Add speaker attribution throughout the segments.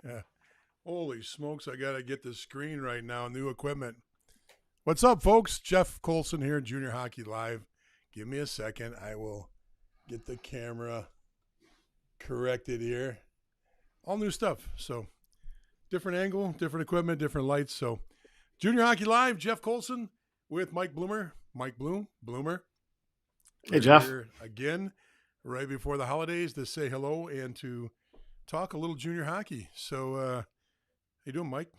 Speaker 1: Yeah. Holy smokes, I got to get the screen right now. New equipment. What's up, folks? Jeff Colson here, Junior Hockey Live. Give me a second. I will get the camera corrected here. All new stuff. So, different angle, different equipment, different lights. So, Junior Hockey Live, Jeff Colson with Mike Bloomer. Bloomer.
Speaker 2: Hey, Jeff.
Speaker 1: Here again, right before the holidays to say hello and to talk a little junior hockey. So, how you doing, Mike?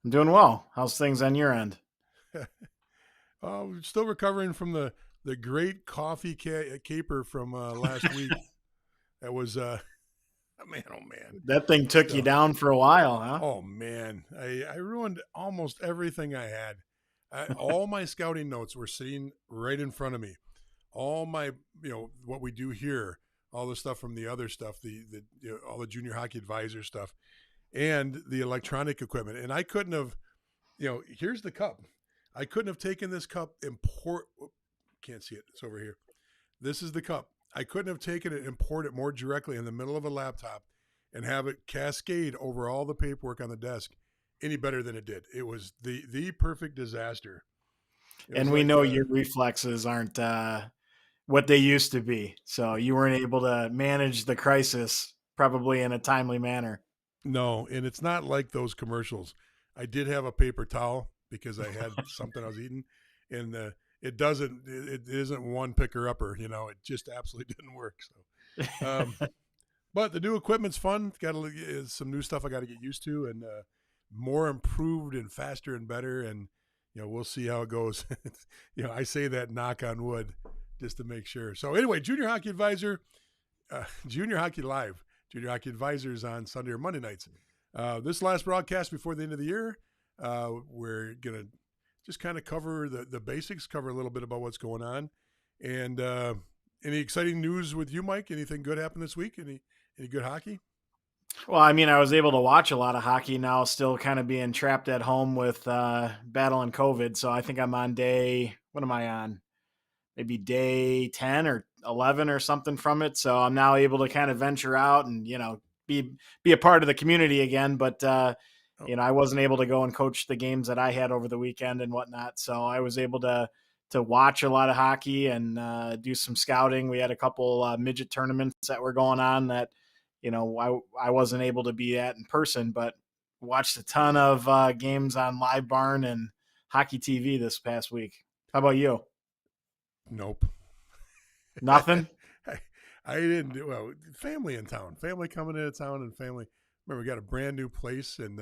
Speaker 2: I'm doing well. How's things on your end?
Speaker 1: Still recovering from the great coffee caper from last week. That was, man, oh, man.
Speaker 2: That thing took you down for a while, huh?
Speaker 1: Oh, man. I ruined almost everything I had. All my scouting notes were sitting right in front of me. All my, what we do here, all the stuff from the other stuff, all the junior hockey advisor stuff, and the electronic equipment. And I couldn't have, here's the cup. I couldn't have taken this cup can't see it. It's over here. This is the cup. I couldn't have taken it and poured it more directly in the middle of a laptop and have it cascade over all the paperwork on the desk any better than it did. It was the perfect disaster.
Speaker 2: And we know your reflexes aren't what they used to be. So you weren't able to manage the crisis probably in a timely manner.
Speaker 1: No, and it's not like those commercials. I did have a paper towel because I had something I was eating, and it isn't one picker upper. It just absolutely didn't work. So, but the new equipment's fun. Got some new stuff I got to get used to, and more improved and faster and better. And we'll see how it goes. I say that knock on wood just to make sure. So anyway, Junior Hockey Advisor, Junior Hockey Live. Junior Hockey Advisors on Sunday or Monday nights. This last broadcast before the end of the year, we're going to just kind of cover the basics, cover a little bit about what's going on. And any exciting news with you, Mike? Anything good happened this week? Any good hockey?
Speaker 2: Well, I mean, I was able to watch a lot of hockey now, still kind of being trapped at home with battling COVID. So I think I'm on what am I on? Maybe day 10 or 11 or something from it. So I'm now able to kind of venture out and, be a part of the community again. But, I wasn't able to go and coach the games that I had over the weekend and whatnot. So I was able to watch a lot of hockey and do some scouting. We had a couple midget tournaments that were going on that, I wasn't able to be at in person, but watched a ton of games on Live Barn and Hockey TV this past week. How about you?
Speaker 1: Nope.
Speaker 2: Nothing?
Speaker 1: I didn't do well. Family in town. Family coming into town and family. Remember, we got a brand new place and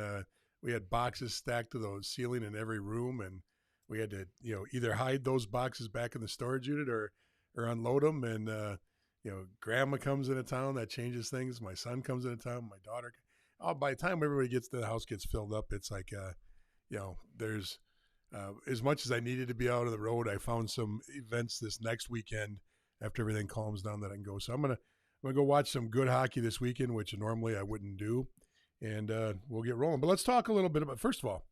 Speaker 1: we had boxes stacked to the ceiling in every room, and we had to, either hide those boxes back in the storage unit or unload them. And grandma comes into town, that changes things. My son comes into town, my daughter. By the time everybody gets to the house, gets filled up, it's like, there's as much as I needed to be out on the road. I found some events this next weekend after everything calms down that I can go. So I'm gonna go watch some good hockey this weekend, which normally I wouldn't do, and we'll get rolling. But let's talk a little bit about, first of all,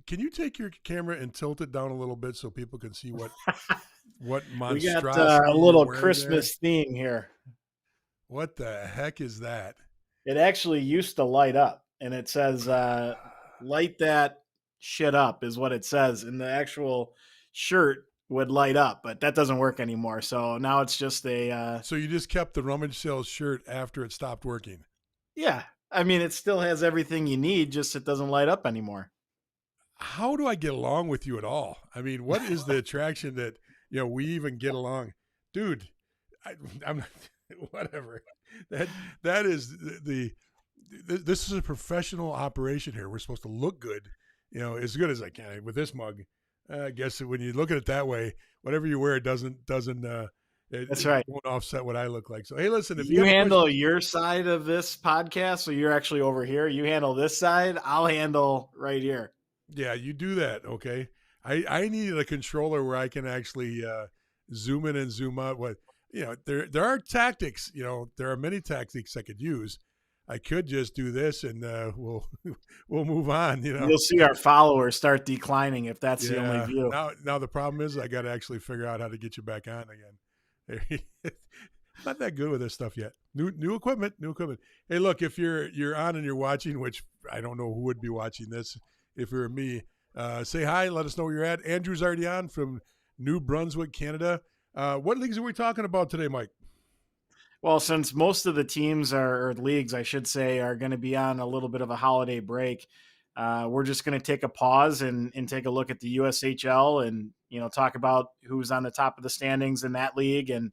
Speaker 1: can you take your camera and tilt it down a little bit so people can see what monstrosity
Speaker 2: we got a little Christmas theme here.
Speaker 1: What the heck is that?
Speaker 2: It actually used to light up, and it says light that shit up is what it says, and the actual shirt would light up, but that doesn't work anymore. So now it's just
Speaker 1: so you just kept the rummage sales shirt after it stopped working?
Speaker 2: Yeah. I mean, it still has everything you need, just it doesn't light up anymore.
Speaker 1: How do I get along with you at all? I mean, what is the attraction that, we even get along? Dude, I'm whatever. That is this is a professional operation here. We're supposed to look good, as good as I can with this mug. I guess when you look at it that way, whatever you wear doesn't
Speaker 2: That's right.
Speaker 1: It won't offset what I look like. So, hey, listen, if
Speaker 2: you handle your side of this podcast, so you're actually over here, you handle this side, I'll handle right here.
Speaker 1: Yeah, you do that. Okay. I needed a controller where I can actually zoom in and zoom out. There are tactics, there are many tactics I could use. I could just do this and we'll move on.
Speaker 2: You'll see our followers start declining if that's the only view.
Speaker 1: Now the problem is I got to actually figure out how to get you back on again. Not that good with this stuff yet. New equipment. Hey, look, if you're on and you're watching, which I don't know who would be watching this, if you're me, say hi. Let us know where you're at. Andrew's already on from New Brunswick, Canada. What leagues are we talking about today, Mike?
Speaker 2: Well, since most of the teams or leagues, I should say, are going to be on a little bit of a holiday break, we're just going to take a pause and take a look at the USHL and, talk about who's on the top of the standings in that league and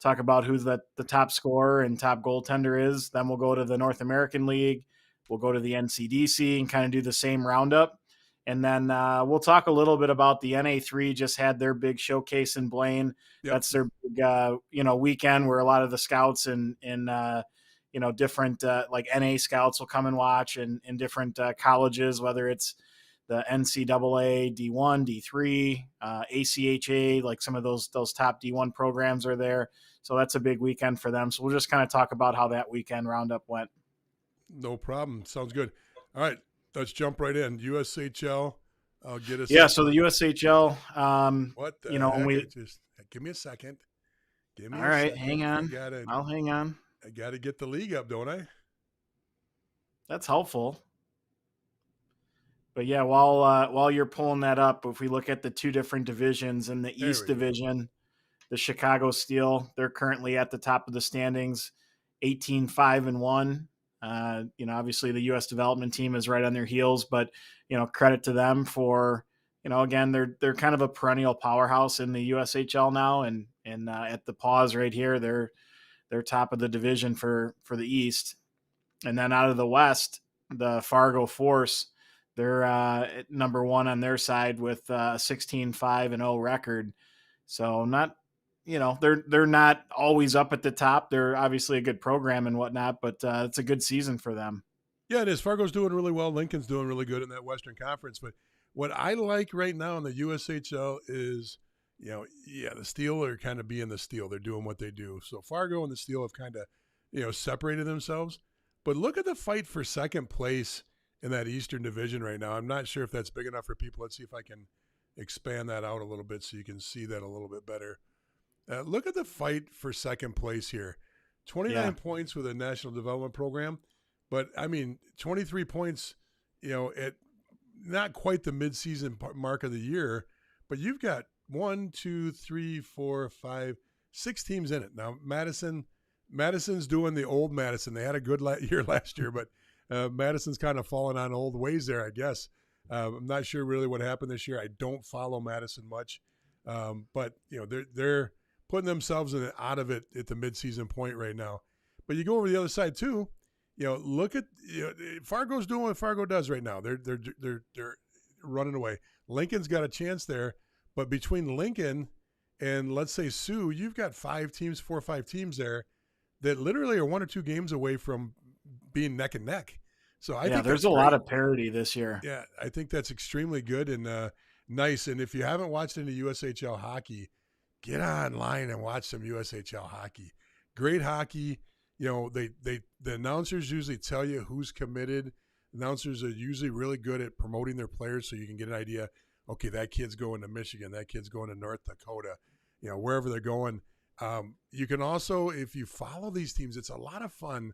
Speaker 2: talk about who the top scorer and top goaltender is. Then we'll go to the North American League. We'll go to the NCDC and kind of do the same roundup. And then we'll talk a little bit about the NA3 just had their big showcase in Blaine.
Speaker 1: Yep.
Speaker 2: That's their big, weekend where a lot of the scouts and different like NA scouts will come and watch and in different colleges, whether it's the NCAA, D1, D3, ACHA, like some of those top D1 programs are there. So that's a big weekend for them. So we'll just kind of talk about how that weekend roundup went.
Speaker 1: No problem. Sounds good. All right. Let's jump right in. USHL. I'll get us.
Speaker 2: Yeah. So the USHL.
Speaker 1: What the heck? Just give me a second.
Speaker 2: All right. Hang on. I'll hang on.
Speaker 1: I got to get the league up, don't I?
Speaker 2: That's helpful. But yeah, while you're pulling that up, if we look at the two different divisions in the East Division, the Chicago Steel, they're currently at the top of the standings, 18-5-1. Obviously the U.S. development team is right on their heels, but credit to them for again they're kind of a perennial powerhouse in the USHL now, and at the pause right here they're top of the division for the East, and then out of the West, the Fargo Force, they're number one on their side with a 16-5-0 record. So not. They're not always up at the top. They're obviously a good program and whatnot, but it's a good season for them.
Speaker 1: Yeah, it is. Fargo's doing really well. Lincoln's doing really good in that Western Conference. But what I like right now in the USHL is, the Steel are kind of being the Steel. They're doing what they do. So Fargo and the Steel have kind of, separated themselves. But look at the fight for second place in that Eastern Division right now. I'm not sure if that's big enough for people. Let's see if I can expand that out a little bit so you can see that a little bit better. Look at the fight for second place here. 29 points with a national development program. But, 23 points, at not quite the midseason mark of the year. But you've got 1, 2, 3, 4, 5, 6 teams in it. Now, Madison's doing the old Madison. They had a good year last year, but Madison's kind of fallen on old ways there, I guess. I'm not sure really what happened this year. I don't follow Madison much. But, they're putting themselves out of it at the midseason point right now. But you go over the other side too, look at Fargo's doing what Fargo does right now. They're running away. Lincoln's got a chance there, but between Lincoln and let's say Sioux, you've got 4 or 5 teams there that literally are 1 or 2 games away from being neck and neck. So I think
Speaker 2: there's a lot of parity this year.
Speaker 1: Yeah, I think that's extremely good and nice. And if you haven't watched any USHL hockey, get online and watch some USHL hockey. Great hockey. The announcers usually tell you who's committed. Announcers are usually really good at promoting their players so you can get an idea, okay, that kid's going to Michigan, that kid's going to North Dakota, wherever they're going. You can also, if you follow these teams, it's a lot of fun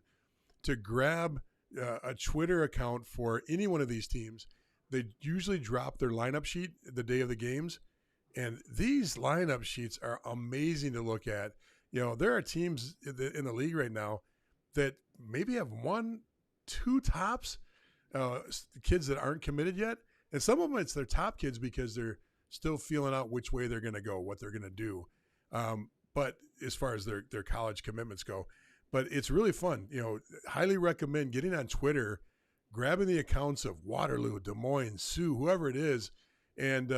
Speaker 1: to grab a Twitter account for any one of these teams. They usually drop their lineup sheet the day of the games. And these lineup sheets are amazing to look at. There are teams in the league right now that maybe have 1, 2 tops, kids that aren't committed yet. And some of them, it's their top kids because they're still feeling out which way they're going to go, what they're going to do. But as far as their college commitments go. But it's really fun. Highly recommend getting on Twitter, grabbing the accounts of Waterloo, Des Moines, Sioux, whoever it is, and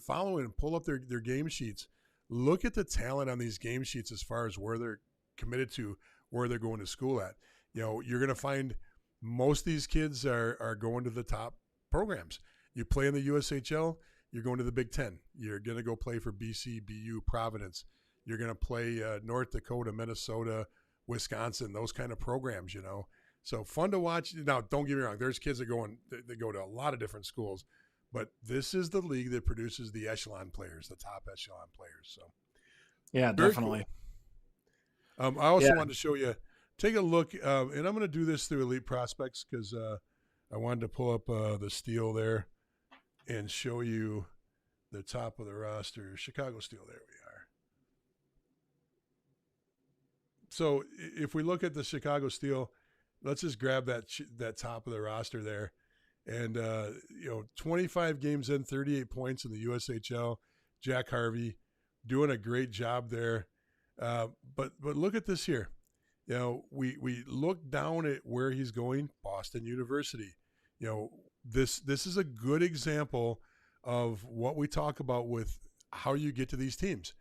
Speaker 1: follow and pull up their game sheets. Look at the talent on these game sheets as far as where they're committed to, where they're going to school at. You're going to find most of these kids are going to the top programs. You play in the USHL, you're going to the Big Ten. You're going to go play for BC, BU, Providence. You're going to play North Dakota, Minnesota, Wisconsin, those kind of programs, So fun to watch. Now, don't get me wrong. There's kids that go to a lot of different schools. But this is the league that produces the echelon players, the top echelon players. So,
Speaker 2: yeah, definitely.
Speaker 1: I also
Speaker 2: Yeah.
Speaker 1: wanted to show you, take a look, and I'm going to do this through Elite Prospects because I wanted to pull up the Steel there and show you the top of the roster. Chicago Steel, there we are. So if we look at the Chicago Steel, let's just grab that top of the roster there. And, 25 games in, 38 points in the USHL. Jack Harvey doing a great job there. But look at this here. We look down at where he's going, Boston University. This is a good example of what we talk about with how you get to these teams.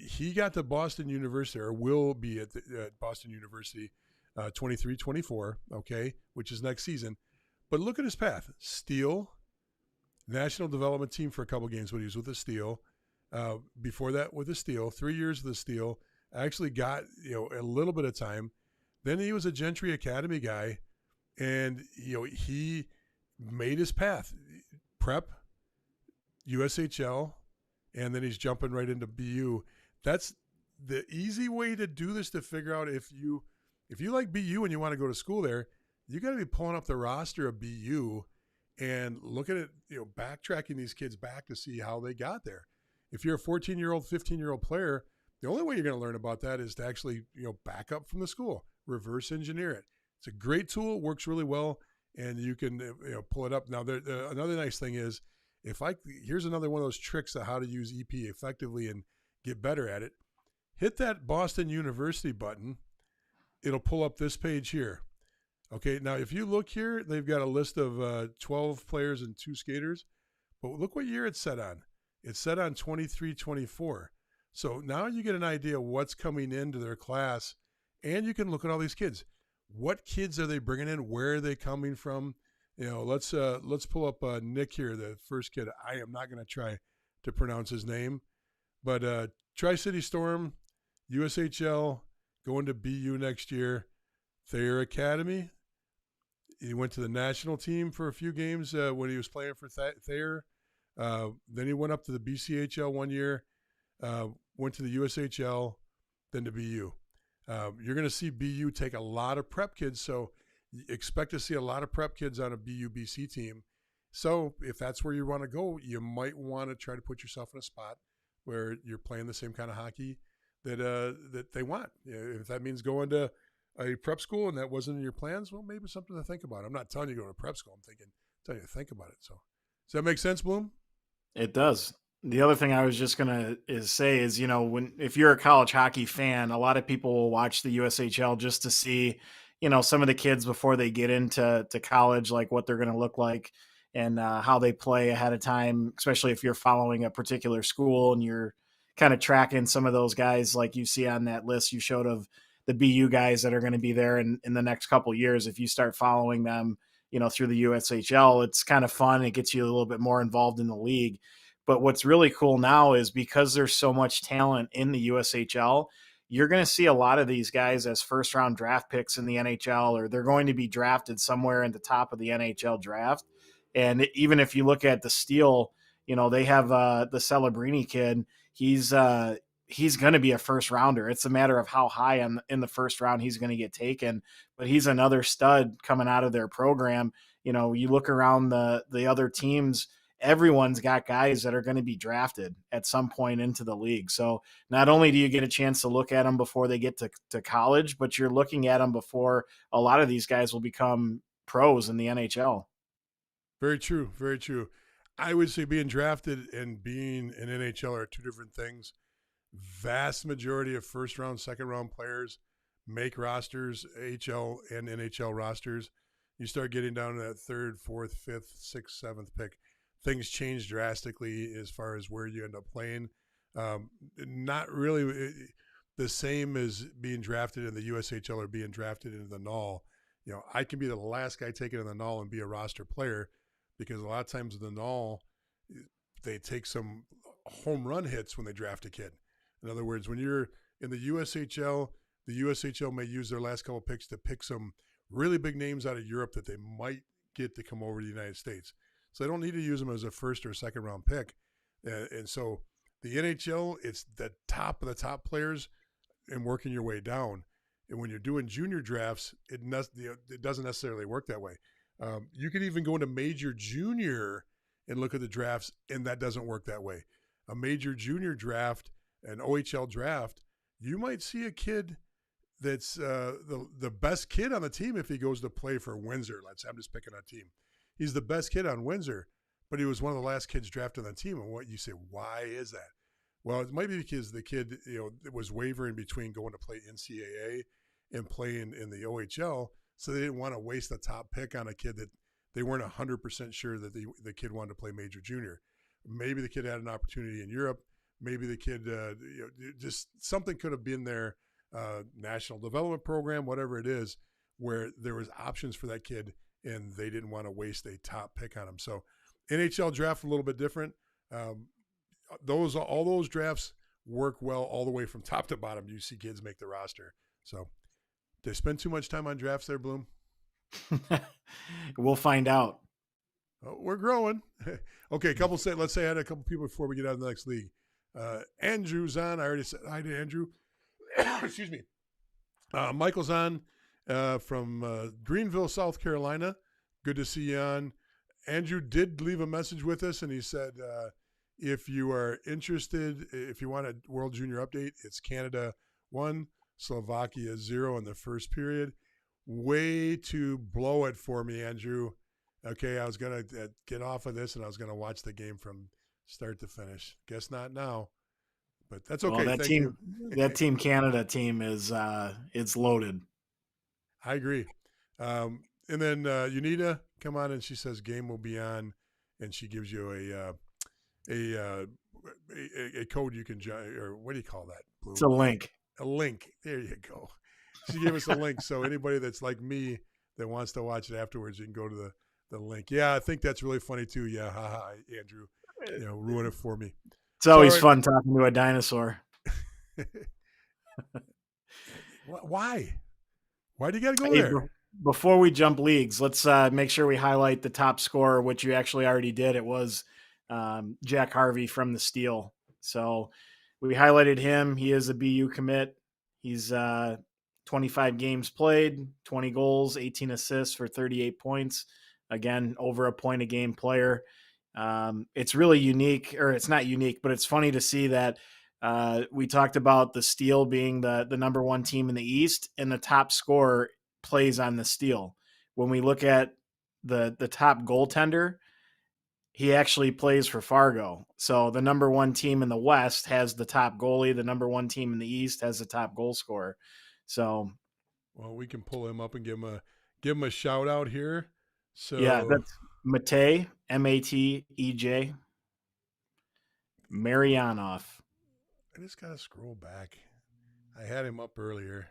Speaker 1: He got to Boston University, or will be at Boston University 23-24, okay, which is next season. But look at his path. Steel, national development team for a couple games when he was with the Steel. Before that with the Steel, 3 years with the Steel. Actually got a little bit of time. Then he was a Gentry Academy guy, and he made his path. Prep, USHL, and then he's jumping right into BU. That's the easy way to do this, to figure out if you like BU and you want to go to school there. You got to be pulling up the roster of BU and looking at backtracking these kids back to see how they got there. If you're a 14-year-old, 15-year-old player, the only way you're going to learn about that is to actually back up from the school, reverse engineer it. It's a great tool, works really well, and you can pull it up. Now, another nice thing is, here's another one of those tricks of how to use EP effectively and get better at it. Hit that Boston University button. It'll pull up this page here. Okay, now if you look here, they've got a list of 12 players and 2 skaters. But look what year it's set on. It's set on 23-24. So now you get an idea of what's coming into their class, and you can look at all these kids. What kids are they bringing in? Where are they coming from? Let's pull up Nick here, the first kid. I am not going to try to pronounce his name, but Tri-City Storm, USHL, going to BU next year. Thayer Academy. He went to the national team for a few games when he was playing for Thayer. Then he went up to the BCHL 1 year, went to the USHL, then to BU. You're going to see BU take a lot of prep kids, so expect to see a lot of prep kids on a BU BC team. So if that's where you want to go, you might want to try to put yourself in a spot where you're playing the same kind of hockey that they want. If that means going to a prep school and that wasn't in your plans, well, maybe something to think about. I'm not telling you to go to prep school. I'm telling you to think about it. So does that make sense, Bloom?
Speaker 2: It does. The other thing I was just gonna say is, if you're a college hockey fan, a lot of people will watch the USHL just to see, some of the kids before they get into college, like what they're going to look like and how they play ahead of time, especially if you're following a particular school and you're kind of tracking some of those guys like you see on that list you showed of the BU guys that are going to be there in the next couple of years. If you start following them, through the USHL, it's kind of fun. It gets you a little bit more involved in the league. But what's really cool now is because there's so much talent in the USHL, you're going to see a lot of these guys as first round draft picks in the NHL, or they're going to be drafted somewhere in the top of the NHL draft. And even if you look at the Steel, they have the Celebrini kid. He's going to be a first rounder. It's a matter of how high in the first round he's going to get taken, but he's another stud coming out of their program. You look around the other teams, everyone's got guys that are going to be drafted at some point into the league. So not only do you get a chance to look at them before they get to college, but you're looking at them before a lot of these guys will become pros in the NHL.
Speaker 1: Very true. Very true. I would say being drafted and being an NHL are two different things. Vast majority of first round, second round players make rosters, AHL and NHL rosters. You start getting down to that third, fourth, fifth, sixth, seventh pick. Things change drastically as far as where you end up playing. Not really the same as being drafted in the USHL or being drafted into the NAHL. I can be the last guy taken in the NAHL and be a roster player because a lot of times in the NAHL, they take some home run hits when they draft a kid. In other words, when you're in the USHL may use their last couple picks to pick some really big names out of Europe that they might get to come over to the United States. So they don't need to use them as a first or second round pick. And so the NHL, it's the top of the top players. and working your way down. And when you're doing junior drafts, it doesn't necessarily work that way. You could even go into major junior and look at the drafts, and that doesn't work that way. A major junior draft, an OHL draft, you might see a kid that's the best kid on the team if he goes to play for Windsor. I'm just picking a team. He's the best kid on Windsor, but he was one of the last kids drafted on the team. And what you say, why is that? Well, it might be because the kid, was wavering between going to play NCAA and playing in the OHL, so they didn't want to waste a top pick on a kid that they weren't 100% sure that the kid wanted to play major junior. Maybe the kid had an opportunity in Europe. Maybe the kid, just something could have been there, national development program, whatever it is, where there was options for that kid, and they didn't want to waste a top pick on him. So NHL draft a little bit different. All those drafts work well all the way from top to bottom. You see kids make the roster. So they spend too much time on drafts there, Bloom?
Speaker 2: We'll find out.
Speaker 1: Oh, we're growing. Okay, let's say I had a couple people before we get out of the next league. Andrew's on. I already said hi to Andrew. Excuse me. Michael's on from Greenville, South Carolina. Good to see you on. Andrew did leave a message with us, and he said, if you are interested, if you want a World Junior update, it's Canada 1, Slovakia 0 in the first period. Way to blow it for me, Andrew. Okay, I was going to get off of this, and I was going to watch the game from start to finish. Guess not now, but that's okay.
Speaker 2: Well, that Team Canada team is it's loaded.
Speaker 1: I agree. And then Unita, come on, and she says game will be on, and she gives you a code you can or what do you call that? Blue?
Speaker 2: It's a link.
Speaker 1: A link. There you go. She gave us a link, so anybody that's like me that wants to watch it afterwards, you can go to the link. Yeah, I think that's really funny too. Yeah, haha, Andrew, ruin it for me.
Speaker 2: It's always fun talking to a dinosaur.
Speaker 1: Why? Why do you got to go there?
Speaker 2: Before we jump leagues, let's make sure we highlight the top scorer, which you actually already did. It was Jack Harvey from the Steel. So we highlighted him. He is a BU commit. He's 25 games played, 20 goals, 18 assists for 38 points. Again, over a point a game player. It's really unique, or it's not unique, but it's funny to see that we talked about the Steel being the number one team in the East, and the top scorer plays on the Steel. When we look at the top goaltender, he actually plays for Fargo. So the number one team in the West has the top goalie. The number one team in the East has the top goal scorer. So,
Speaker 1: well, we can pull him up and give him a shout out here. So
Speaker 2: yeah, that's Matej, Matej, Maryanov.
Speaker 1: I just gotta scroll back. I had him up earlier.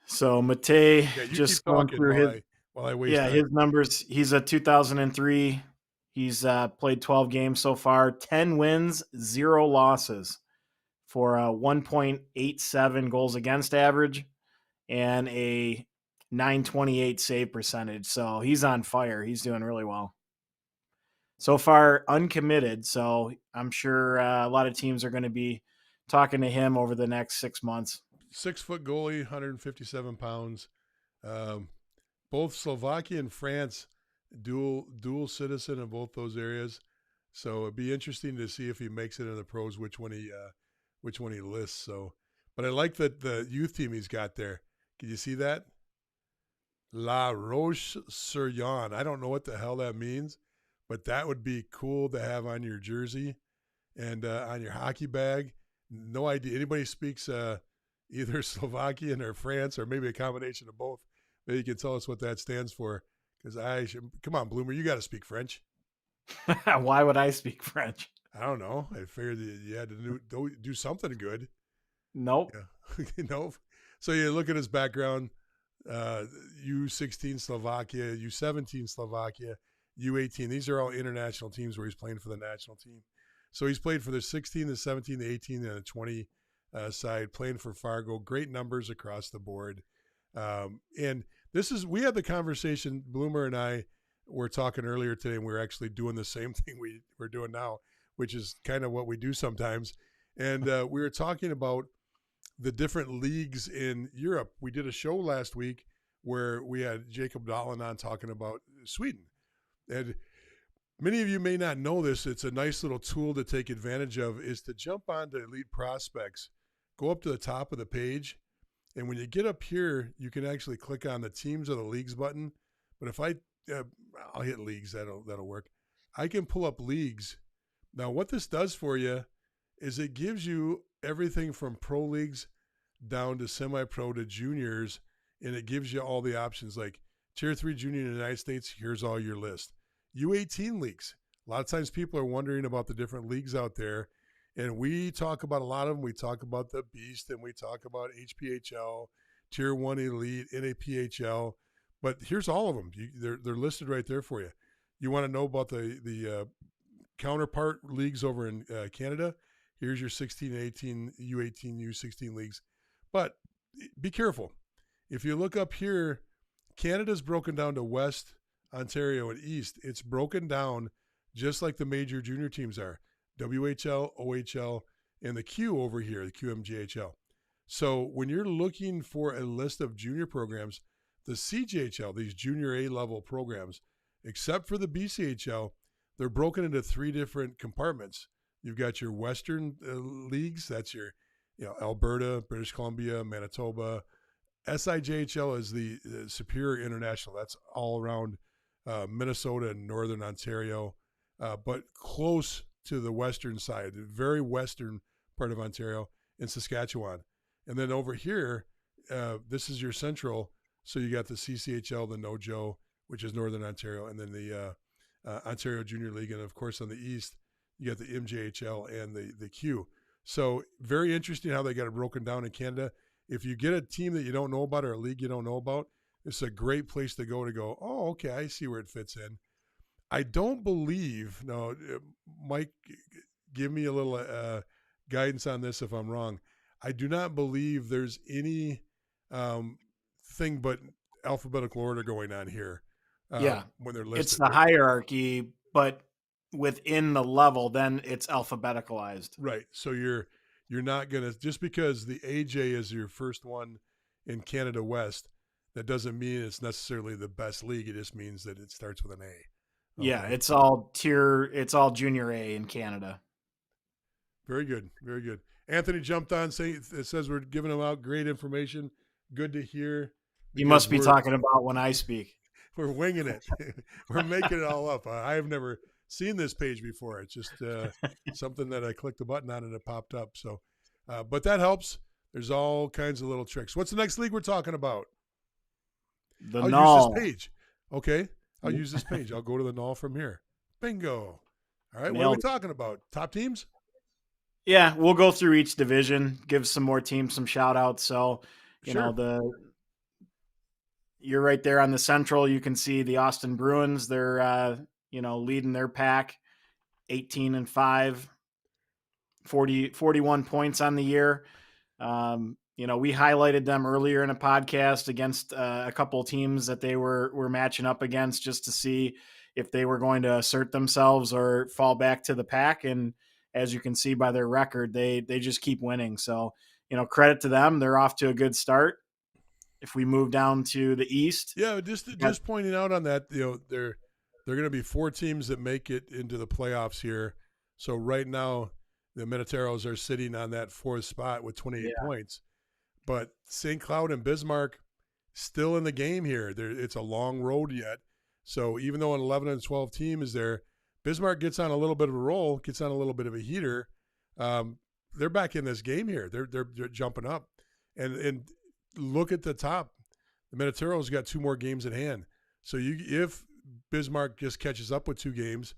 Speaker 2: So Matej, just going through
Speaker 1: while I waste time.
Speaker 2: His numbers. He's a 2003. He's played 12 games so far, 10 wins, 0 losses for a 1.87 goals against average and a 928 save percentage. So he's on fire. He's doing really well. So far, uncommitted. So I'm sure a lot of teams are going to be talking to him over the next 6 months.
Speaker 1: 6-foot goalie, 157 pounds. Both Slovakia and France, dual citizen in both those areas. So it'd be interesting to see if he makes it in the pros, which one he lists. So, but I like that the youth team he's got there. Can you see that? La Roche-sur-Yon. I don't know what the hell that means, but that would be cool to have on your jersey and on your hockey bag. No idea. Anybody speaks either Slovakian or France, or maybe a combination of both. Maybe you can tell us what that stands for. Because come on, Bloomer, you got to speak French.
Speaker 2: Why would I speak French?
Speaker 1: I don't know. I figured you had to do something good.
Speaker 2: Nope.
Speaker 1: Yeah. Nope. So you look at his background, U16 Slovakia, U17 Slovakia, U18. These are all international teams where he's playing for the national team. So he's played for the 16, the 17, the 18, and the 20 side, playing for Fargo. Great numbers across the board. And we had the conversation, Bloomer and I, were talking earlier today, and we were actually doing the same thing we're doing now, which is kind of what we do sometimes. And we were talking about the different leagues in Europe. We did a show last week where we had Jacob Dahlen on talking about Sweden. And many of you may not know this. It's a nice little tool to take advantage of, is to jump onto Elite Prospects, go up to the top of the page, and when you get up here, you can actually click on the teams or the leagues button. But if I'll hit leagues, that'll work. I can pull up leagues. Now, what this does for you is it gives you everything from pro leagues down to semi-pro to juniors, and it gives you all the options like Tier 3 junior in the United States, here's all your list. U18 leagues. A lot of times people are wondering about the different leagues out there, and we talk about a lot of them. We talk about the Beast, and we talk about HPHL, Tier 1 Elite, NAPHL, but here's all of them. They're listed right there for you. You want to know about the counterpart leagues over in Canada? Here's your 16, 18, U18, U16 leagues. But be careful. If you look up here, Canada's broken down to West, Ontario, and East. It's broken down just like the major junior teams are. WHL, OHL, and the Q over here, the QMJHL. So when you're looking for a list of junior programs, the CJHL, these junior A level programs, except for the BCHL, they're broken into 3 different compartments. You've got your Western leagues. That's your, Alberta, British Columbia, Manitoba. SIJHL is the Superior International. That's all around Minnesota and Northern Ontario, but close to the western side, the very western part of Ontario and Saskatchewan. And then over here, this is your central. So you got the CCHL, the NOJO, which is Northern Ontario, and then the Ontario Junior League. And, of course, on the east, you got the MJHL and the Q. So very interesting how they got it broken down in Canada. If you get a team that you don't know about or a league you don't know about, it's a great place to go, oh, okay, I see where it fits in. I don't believe, no, Mike, give me a little guidance on this if I'm wrong. I do not believe there's any thing but alphabetical order going on here. When they're listed.
Speaker 2: It's the hierarchy, but within the level, then it's alphabeticalized.
Speaker 1: Right. So you're not going to, just because the AJ is your first one in Canada West, that doesn't mean it's necessarily the best league. It just means that it starts with an A.
Speaker 2: Okay. Yeah, it's all junior A in Canada.
Speaker 1: Very good. Very good. Anthony jumped on, saying it says we're giving him out great information. Good to hear.
Speaker 2: You must be talking about when I speak.
Speaker 1: We're winging it. We're making it all up. I've never seen this page before. It's just something that I clicked the button on and it popped up. So, but that helps. There's all kinds of little tricks. What's the next league we're talking about?
Speaker 2: The
Speaker 1: I'll
Speaker 2: NAHL.
Speaker 1: use this page. Okay. I'll use this page. I'll go to the NAHL from here. Bingo. All right. What are we talking about? Top teams?
Speaker 2: Yeah, we'll go through each division, give some more teams some shout outs. So, you're right there on the central. You can see the Austin Bruins. They're, leading their pack 18-5, 41 points on the year. We highlighted them earlier in a podcast against a couple of teams that they were matching up against just to see if they were going to assert themselves or fall back to the pack. And as you can see by their record, they just keep winning. So, credit to them. They're off to a good start. If we move down to the East.
Speaker 1: Yeah, just pointing out on that, they're going to be 4 teams that make it into the playoffs here. So right now, the Minotauros are sitting on that 4th spot with 28 points. But St. Cloud and Bismarck still in the game here. It's a long road yet. So even though an 11 and 12 team is there, Bismarck gets on a little bit of a roll, gets on a little bit of a heater. They're back in this game here. They're jumping up. And look at the top. The Minotauros got 2 more games at hand. So if Bismarck just catches up with 2 games,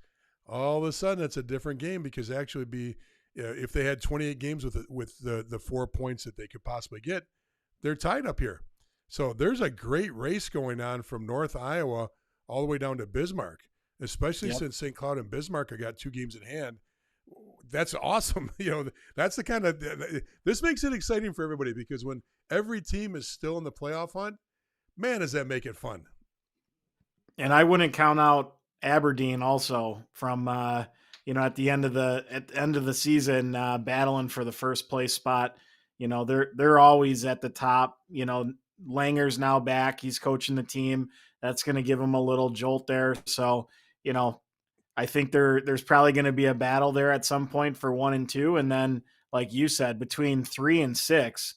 Speaker 1: all of a sudden it's a different game, because actually if they had 28 games with the 4 points that they could possibly get, they're tied up here. So there's a great race going on from North Iowa all the way down to Bismarck, especially since St. Cloud and Bismarck have got 2 games at hand. That's awesome. That's the kind of – this makes it exciting for everybody, because when every team is still in the playoff hunt, man, does that make it fun.
Speaker 2: And I wouldn't count out Aberdeen also from at the end of the season battling for the first place spot. They're always at the top. Langer's now back. He's coaching the team. That's going to give him a little jolt there. So, you know, I think there's probably going to be a battle there at some point for 1 and 2, and then like you said, between 3 and 6,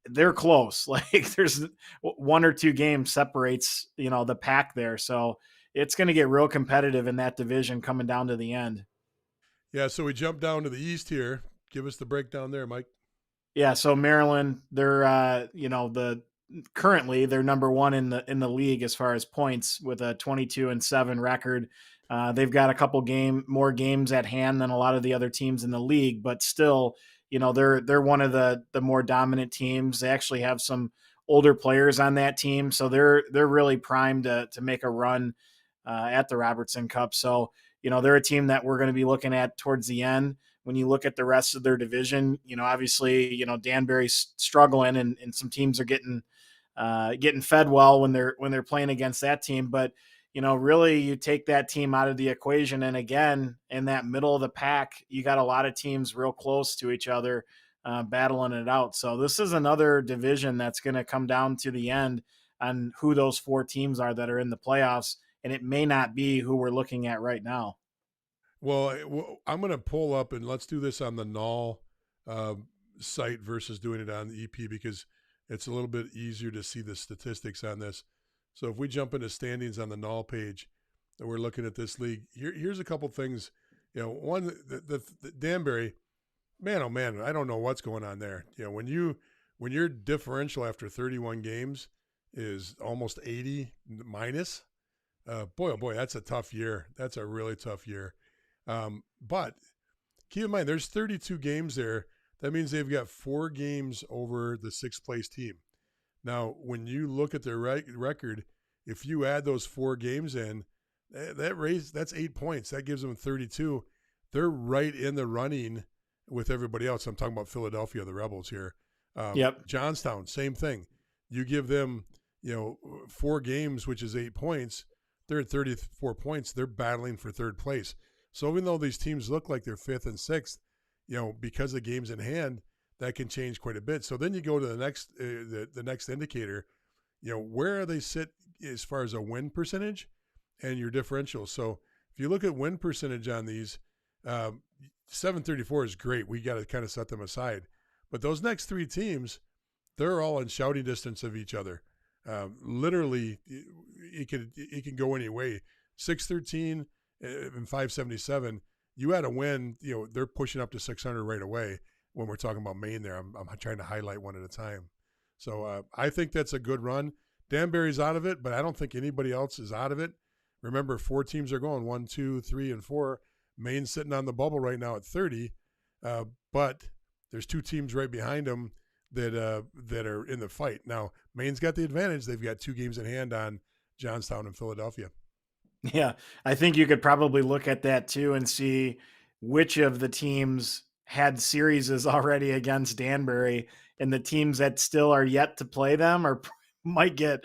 Speaker 2: they're close. Like there's 1 or 2 games separates, the pack there. So it's going to get real competitive in that division coming down to the end.
Speaker 1: Yeah, so we jump down to the East here. Give us the breakdown there, Mike.
Speaker 2: Yeah. So Maryland, they're, currently they're number one in the league as far as points with a 22-7 record. They've got a couple more games at hand than a lot of the other teams in the league, but still, they're one of the more dominant teams. They actually have some older players on that team, so they're really primed to make a run at the Robertson Cup. So they're a team that we're going to be looking at towards the end. When you look at the rest of their division, obviously Danbury's struggling, and some teams are getting fed well when they're playing against that team. But really, you take that team out of the equation, and again, in that middle of the pack, you got a lot of teams real close to each other, battling it out. So this is another division that's going to come down to the end on who those 4 teams are that are in the playoffs, and it may not be who we're looking at right now.
Speaker 1: Well, I'm going to pull up and let's do this on the NAHL site versus doing it on the EP because it's a little bit easier to see the statistics on this. So if we jump into standings on the NAHL page, and we're looking at this league, here's a couple things. One, the Danbury, man, oh man, I don't know what's going on there. When your differential after 31 games is almost 80 minus, boy, oh boy, that's a tough year. That's a really tough year. But keep in mind, there's 32 games there. That means they've got 4 games over the 6th place team. Now, when you look at their record, if you add those 4 games in, that's 8 points. That gives them 32. They're right in the running with everybody else. I'm talking about Philadelphia, the Rebels here.
Speaker 2: Yep.
Speaker 1: Johnstown, same thing. You give them, 4 games, which is 8 points. They're at 34 points. They're battling for 3rd place. So even though these teams look like they're 5th and 6th, because of games in hand, that can change quite a bit. So then you go to the next the next indicator, where they sit as far as a win percentage and your differential. So if you look at win percentage on these, 734 is great. We got to kind of set them aside. But those next 3 teams, they're all in shouting distance of each other. Literally, it can go any way. 613 and 577. You had a win. They're pushing up to 600 right away. When we're talking about Maine, there, I'm trying to highlight one at a time. So I think that's a good run. Danbury's out of it, but I don't think anybody else is out of it. Remember, 4 teams are going 1, 2, 3, and 4. Maine's sitting on the bubble right now at 30, but there's 2 teams right behind them that are in the fight. Now, Maine's got the advantage. They've got 2 games in hand on Johnstown and Philadelphia.
Speaker 2: Yeah, I think you could probably look at that too and see which of the teams had series already against Danbury, and the teams that still are yet to play them or might get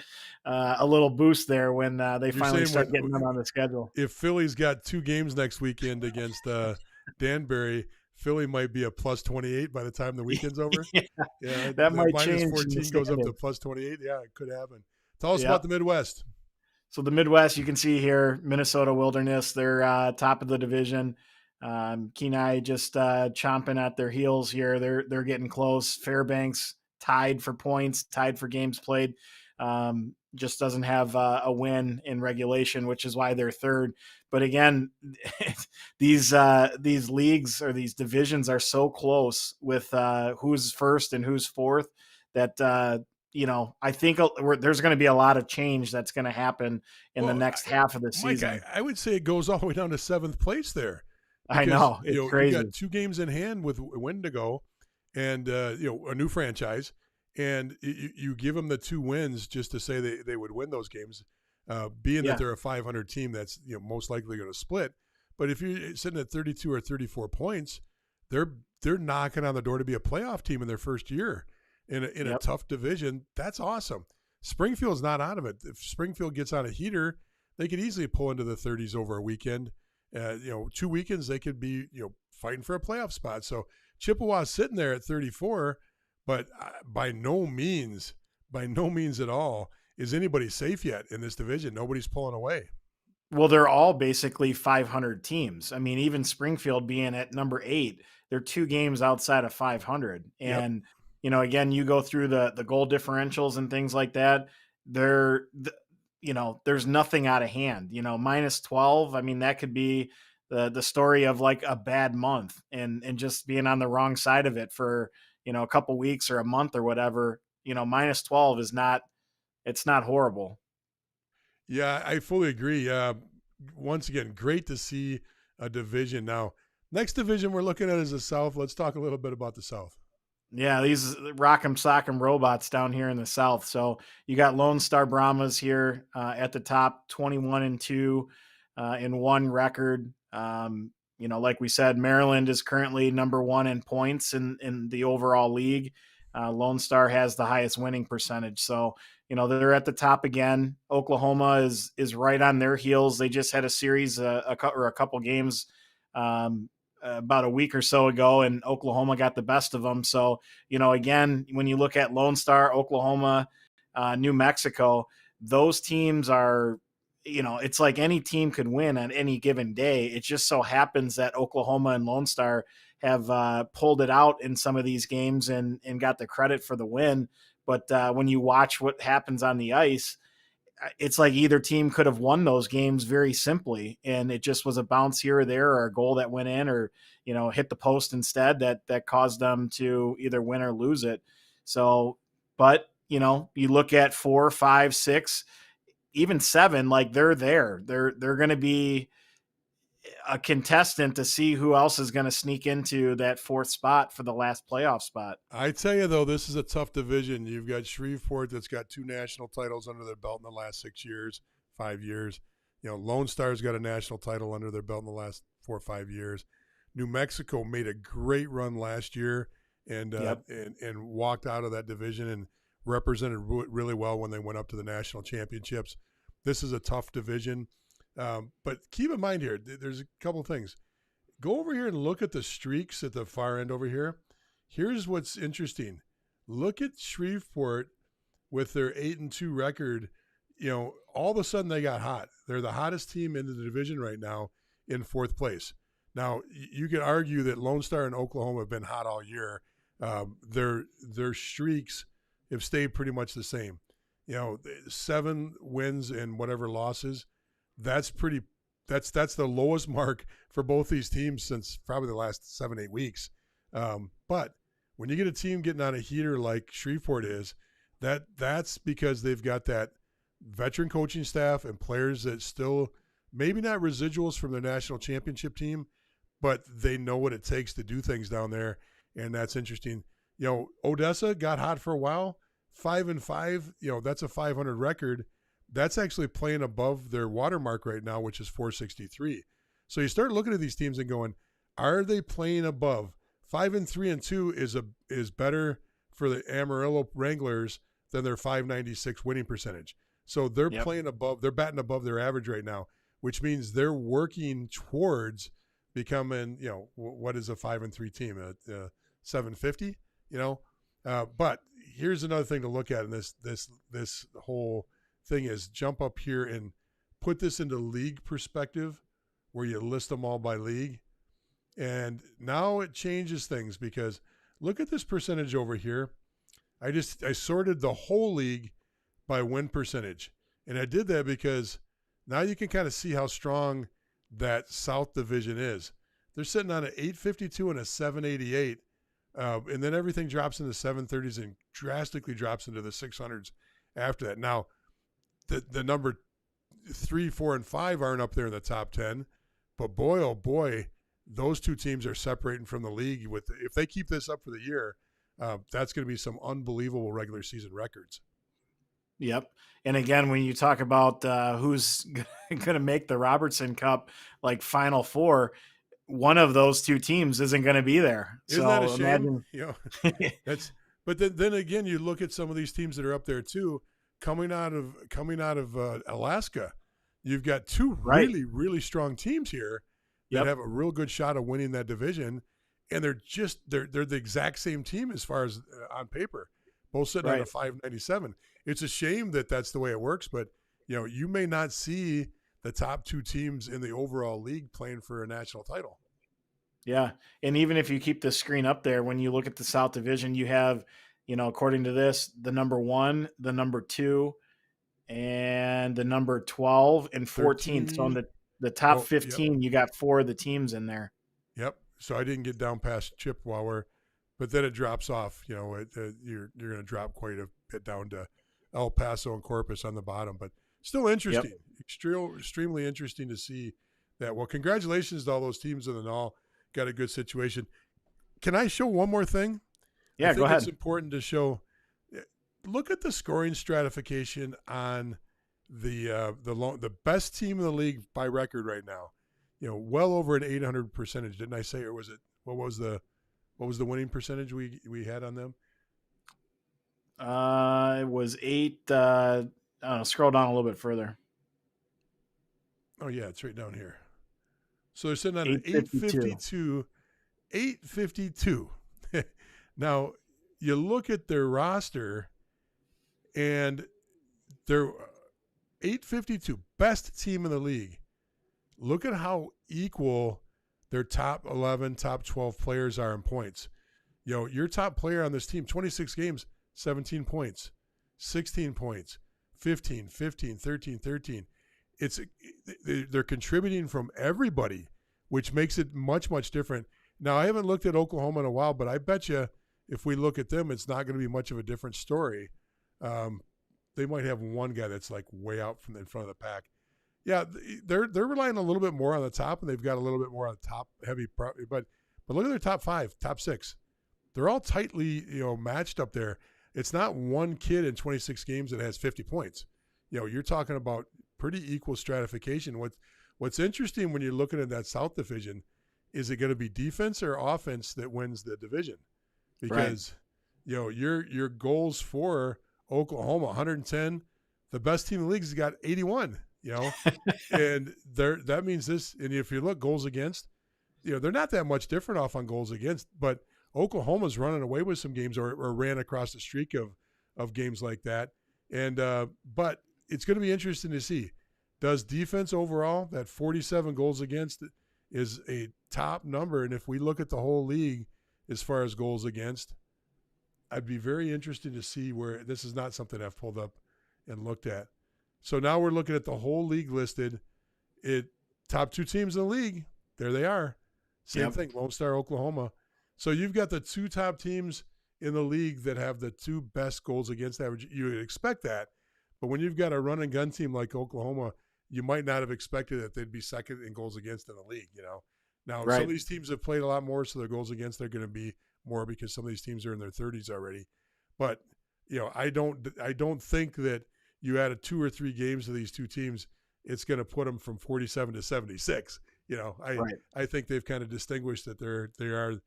Speaker 2: a little boost there when they finally start getting them on the schedule.
Speaker 1: If Philly's got 2 games next weekend against Danbury, Philly might be a plus 28 by the time the weekend's over.
Speaker 2: Yeah, that might change.
Speaker 1: Minus 14 goes up to plus 28. Yeah, it could happen. Tell us about the Midwest.
Speaker 2: So the Midwest, you can see here, Minnesota Wilderness, they're top of the division. Kenai just chomping at their heels here. They're getting close. Fairbanks tied for points, tied for games played. Just doesn't have a win in regulation, which is why they're 3rd. But again, these leagues or these divisions are so close with who's 1st and who's 4th that I think there's going to be a lot of change that's going to happen in the next half of the season.
Speaker 1: Mike, I would say it goes all the way down to 7th place there.
Speaker 2: Because, I know. It's crazy.
Speaker 1: You got 2 games in hand with win to go and, a new franchise. And you give them the 2 wins just to say they would win those games, being that they're a 500 team that's most likely going to split. But if you're sitting at 32 or 34 points, they're knocking on the door to be a playoff team in their first year. In a tough division, that's awesome. Springfield's not out of it. If Springfield gets on a heater, they could easily pull into the 30s over a weekend. 2 weekends they could be fighting for a playoff spot. So Chippewa's sitting there at 34, but by no means at all is anybody safe yet in this division. Nobody's pulling away.
Speaker 2: Well, they're all basically 500 teams. I mean, even Springfield being at number 8, they're 2 games outside of 500. And, again, you go through the goal differentials and things like that. There's nothing out of hand, minus 12. I mean, that could be the story of like a bad month and just being on the wrong side of it for, a couple weeks or a month or whatever. Minus 12 it's not horrible.
Speaker 1: Yeah, I fully agree. Once again, great to see a division. Now, next division we're looking at is the South. Let's talk a little bit about the South.
Speaker 2: Yeah, these rock'em sock'em robots down here in the South. So you got Lone Star Brahmas here at the top, 21-2 in 1 record. Like we said, Maryland is currently number 1 in points in the overall league. Lone Star has the highest winning percentage. So, they're at the top again. Oklahoma is right on their heels. They just had a series, a couple games about a week or so ago, and Oklahoma got the best of them. So, again, when you look at Lone Star, Oklahoma, New Mexico, those teams are, it's like any team could win on any given day. It just so happens that Oklahoma and Lone Star have pulled it out in some of these games and got the credit for the win. But when you watch what happens on the ice, it's like either team could have won those games very simply, and it just was a bounce here or there, or a goal that went in, or hit the post instead that caused them to either win or lose it. So, but you look at 4, 5, 6, even 7, like they're there. They're going to be a contestant to see who else is going to sneak into that 4th spot for the last playoff spot.
Speaker 1: I tell you, though, this is a tough division. You've got Shreveport that's got 2 national titles under their belt in the last 5 years. Lone Star's got a national title under their belt in the last 4 or 5 years. New Mexico made a great run last year and walked out of that division and represented really well when they went up to the national championships. This is a tough division. But keep in mind here, there's a couple of things. Go over here and look at the streaks at the far end over here. Here's what's interesting. Look at Shreveport with their 8-2 record. All of a sudden they got hot. They're the hottest team in the division right now in 4th place. Now, you could argue that Lone Star and Oklahoma have been hot all year. Their streaks have stayed pretty much the same. 7 wins and whatever losses. That's the lowest mark for both these teams since probably the last 7-8 weeks. But when you get a team getting on a heater like Shreveport is, that's because they've got that veteran coaching staff and players that still maybe not residuals from their national championship team, but they know what it takes to do things down there, and that's interesting. Odessa got hot for a while, 5-5. That's a 500 record. That's actually playing above their watermark right now, which is 463. So you start looking at these teams and going, are they playing above? 5-3-2 is better for the Amarillo Wranglers than their 596 winning percentage. So they're playing above, they're batting above their average right now, which means they're working towards becoming, what is a 5-3 team? 750, but here's another thing to look at in this whole thing is jump up here and put this into league perspective where you list them all by league. And now it changes things because look at this percentage over here. I sorted the whole league by win percentage. And I did that because now you can kind of see how strong that South division is. They're sitting on an 852 and a 788. And then everything drops into 730s and drastically drops into the 600s after that. Now, the number 3, 4, and 5 aren't up there in the top 10, but boy, oh boy, those 2 teams are separating from the league. If they keep this up for the year, that's going to be some unbelievable regular season records.
Speaker 2: Yep. And again, when you talk about who's going to make the Robertson Cup, like Final Four, one of those 2 teams isn't going to be there.
Speaker 1: Isn't that a shame? But then again, you look at some of these teams that are up there too, coming out of Alaska. You've got two
Speaker 2: Right.
Speaker 1: really, really strong teams here that
Speaker 2: Yep.
Speaker 1: have a real good shot of winning that division, and they're the exact same team as far as on paper, both sitting on a
Speaker 2: Right.
Speaker 1: 597. It's a shame that that's the way it works, but you may not see the top two teams in the overall league playing for a national title.
Speaker 2: Yeah. And even if you keep the screen up there, when you look at the South Division, you have, according to this, the number 1, the number 2, and the number 12 and 14. So in
Speaker 1: 13.
Speaker 2: the top
Speaker 1: Oh, yep,
Speaker 2: 15, you got 4 of the teams in there.
Speaker 1: yep. So I didn't get down past Chippewa, but then it drops off. You're going to drop quite a bit down to El Paso and Corpus on the bottom, but still
Speaker 2: Yep.
Speaker 1: interesting, extremely interesting to see that. Well, congratulations to all those teams in the NAHL. Got a good situation. Can I show one more thing? I
Speaker 2: Yeah, go
Speaker 1: think it's
Speaker 2: ahead.
Speaker 1: important to show. Look at the scoring stratification on the best team in the league by record right now. Well over an 800 percentage. Didn't I say, or was it? What was the winning percentage we had on them?
Speaker 2: It was 8. I don't know, scroll down a little bit further.
Speaker 1: Oh yeah, it's right down here. So they're sitting on an
Speaker 2: 852.
Speaker 1: 852. Now, you look at their roster, and they're 852, best team in the league. Look at how equal their top 11, top 12 players are in points. Your top player on this team, 26 games, 17 points, 16 points, 15, 15, 13, 13. They're contributing from everybody, which makes it much, much different. Now, I haven't looked at Oklahoma in a while, but I bet you if we look at them, it's not going to be much of a different story. They might have one guy that's like way out from in front of the pack. Yeah, they're relying a little bit more on the top, and they've got a little bit more on the top heavy. But look at their top 5, top 6. They're all tightly matched up there. It's not one kid in 26 games that has 50 points. You're talking about pretty equal stratification. What's interesting when you're looking at that South Division is it going to be defense or offense that wins the division?
Speaker 2: Right.
Speaker 1: Because your goals for Oklahoma 110, the best team in the league has got 81. And that means this. And if you look goals against, they're not that much different off on goals against, but Oklahoma's running away with some games or ran across the streak of games like that. And but it's going to be interesting to see. Does defense overall, that 47 goals against is a top number? And if we look at the whole league as far as goals against, I'd be very interested to see where this is not something I've pulled up and looked at. So now we're looking at the whole league listed. Top 2 teams in the league, there they are. Same thing, Lone Star, Oklahoma. So you've got the 2 top teams in the league that have the 2 best goals against average. You would expect that. But when you've got a run and gun team like Oklahoma, you might not have expected that they'd be second in goals against in the league, Now,
Speaker 2: Right.
Speaker 1: some of these teams have played a lot more, so their goals against they're going to be more because some of these teams are in their 30s already. But, I don't think that you added 2 or 3 games to these 2 teams, it's going to put them from 47 to 76.
Speaker 2: Right.
Speaker 1: I think they've kind of distinguished that they are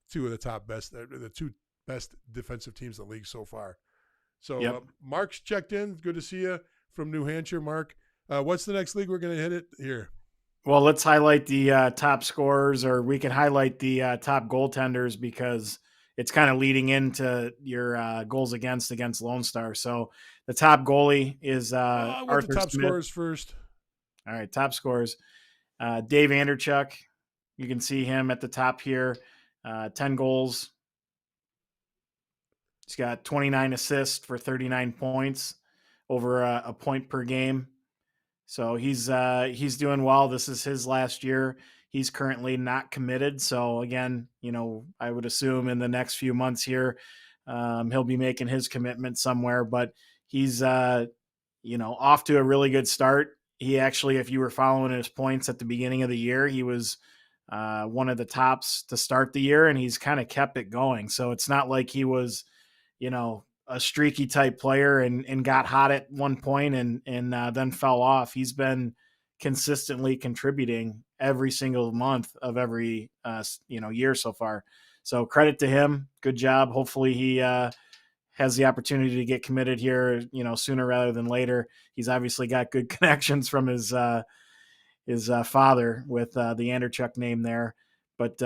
Speaker 1: 2 of the top best, the 2 best defensive teams in the league so far. So
Speaker 2: Yep.
Speaker 1: Mark's checked in. Good to see you from New Hampshire, Mark. What's the next league we're going to hit it here?
Speaker 2: Well, let's highlight the top scorers, or we can highlight the top goaltenders because it's kind of leading into your goals against Lone Star. So the top goalie is
Speaker 1: I want the
Speaker 2: Arthur
Speaker 1: top
Speaker 2: Smith.
Speaker 1: scorers first.
Speaker 2: All right, top scorers. Dave Anderchuk. You can see him at the top here. 10 goals. He's got 29 assists for 39 points, over a point per game. So he's doing well. This is his last year. He's currently not committed. So again, I would assume in the next few months here, he'll be making his commitment somewhere. But he's off to a really good start. He actually, if you were following his points at the beginning of the year, he was one of the tops to start the year, and he's kind of kept it going. So it's not like he was, a streaky type player and got hot at one point and then fell off. He's been consistently contributing every single month of every year so far. So credit to him. Good job. Hopefully he has the opportunity to get committed here, sooner rather than later. He's obviously got good connections from his father with the Anderchuk name there. But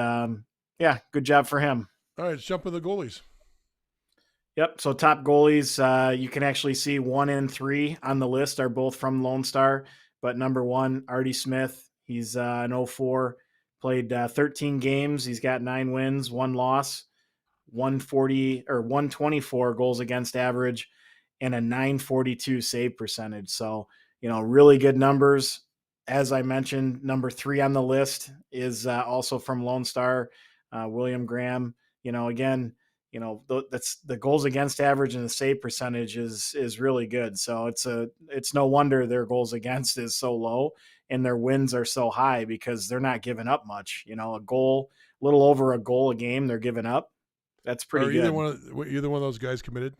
Speaker 2: yeah, good job for him.
Speaker 1: All right, let's jump in the goalies.
Speaker 2: Yep. So top goalies, you can actually see 1 and 3 on the list are both from Lone Star. But number 1, Artie Smith, he's an 04, played 13 games. He's got 9 wins, 1 loss, 140 or 124 goals against average, and a 942 save percentage. So, really good numbers. As I mentioned, number 3 on the list is also from Lone Star, William Graham. Again, that's the goals against average and the save percentage is really good. So it's no wonder their goals against is so low and their wins are so high because they're not giving up much. A little over a goal a game they're giving up. That's pretty good.
Speaker 1: Either one of those guys committed?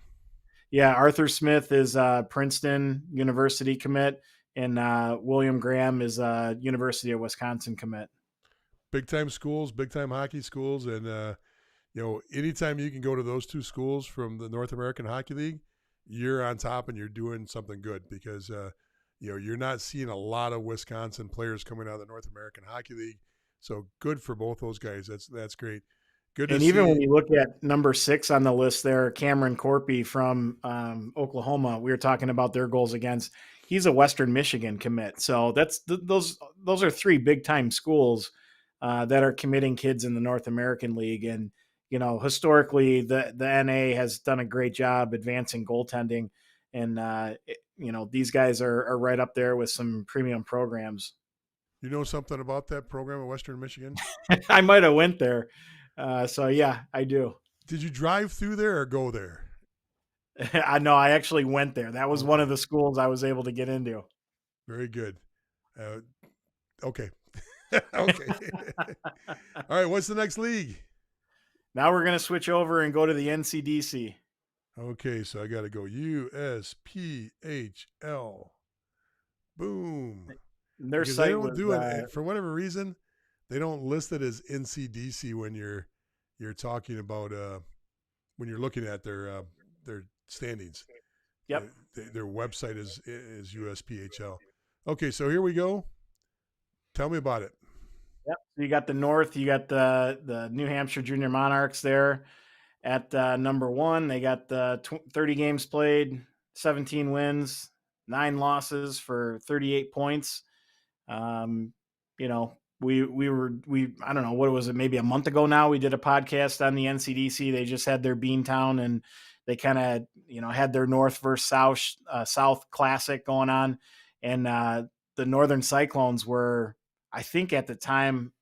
Speaker 2: Yeah, Arthur Smith is Princeton University commit, and William Graham is University of Wisconsin commit.
Speaker 1: Big time schools, big time hockey schools, and anytime you can go to those 2 schools from the North American Hockey League, you're on top and you're doing something good because you're not seeing a lot of Wisconsin players coming out of the North American Hockey League. So good for both those guys. That's great. Good.
Speaker 2: And even when you look at number 6 on the list there, Cameron Corpy from Oklahoma, we were talking about their goals against. He's a Western Michigan commit. So those are 3 big time schools that are committing kids in the North American League. And historically, the NA has done a great job advancing goaltending, and these guys are right up there with some premium programs.
Speaker 1: You know something about that program at Western Michigan?
Speaker 2: I might have went there. So yeah, I do.
Speaker 1: Did you drive through there or go there?
Speaker 2: I know. I actually went there. That was one of the schools I was able to get into.
Speaker 1: Very good. Okay. Okay. All right. What's the next league?
Speaker 2: Now we're going to switch over and go to the NCDC.
Speaker 1: Okay. So I got to go USPHL. Boom.
Speaker 2: Their site
Speaker 1: they don't do it for whatever reason. They don't list it as NCDC when you're talking about when you're looking at their standings.
Speaker 2: Yep.
Speaker 1: Their website is USPHL. Okay, so here we go. Tell me about it.
Speaker 2: Yep. You got the North. You got the New Hampshire Junior Monarchs there at number 1. They got 30 games played, 17 wins, 9 losses for 38 points. We I don't know, what was it, maybe a month ago now, we did a podcast on the NCDC. They just had their Beantown, and they kind of, had their North versus South Classic going on. And the Northern Cyclones were, I think at the time,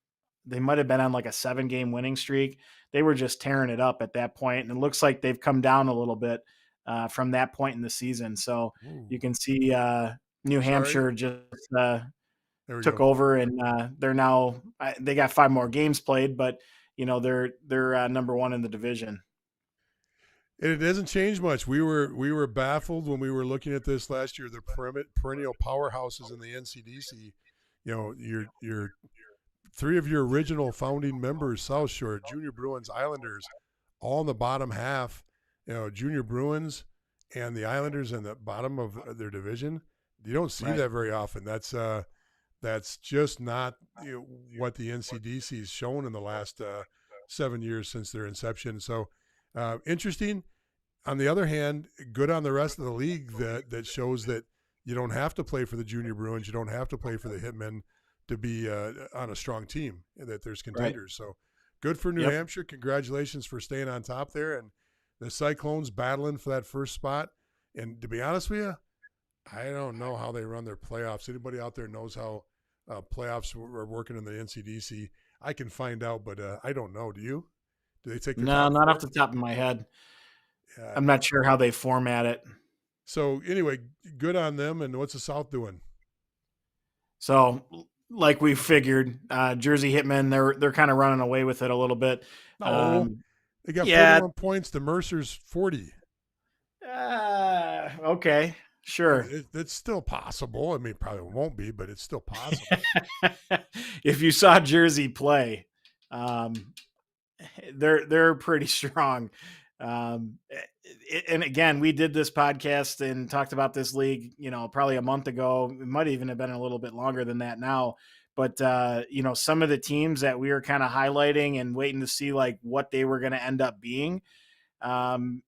Speaker 2: they might have been on like a 7-game winning streak. They were just tearing it up at that point. And it looks like they've come down a little bit from that point in the season. So you can see New Hampshire just took over, and they're now they got 5 more games played, but they're number 1 in the division.
Speaker 1: And it doesn't change much. We were baffled when we were looking at this last year. The perennial powerhouses in the NCDC. Your 3 of your original founding members, South Shore, Junior Bruins, Islanders, all in the bottom half. Junior Bruins and the Islanders in the bottom of their division. You don't see that very often. That's just not what the NCDC has shown in the last 7 years since their inception. So interesting. On the other hand, good on the rest of the league that shows that you don't have to play for the Junior Bruins. You don't have to play for the Hitmen to be on a strong team, that there's contenders. Right. So good for New Hampshire. Congratulations for staying on top there. And the Cyclones battling for that first spot. And to be honest with you, I don't know how they run their playoffs. Anybody out there knows how playoffs are working in the NCDC? I can find out, but I don't know. Do you? Do they take?
Speaker 2: No, not off the top of my head. I'm not sure how they format it.
Speaker 1: So anyway, good on them. And what's the South doing?
Speaker 2: So, like we figured, Jersey Hitmen, they're kind of running away with it a little bit.
Speaker 1: No, they got 41 points to Mercer's 40.
Speaker 2: Okay. Sure.
Speaker 1: It's still possible. I mean, probably won't be, but it's still possible.
Speaker 2: If you saw Jersey play, they're pretty strong. And again, we did this podcast and talked about this league, probably a month ago. It might even have been a little bit longer than that now. But, some of the teams that we were kind of highlighting and waiting to see like what they were going to end up being, um,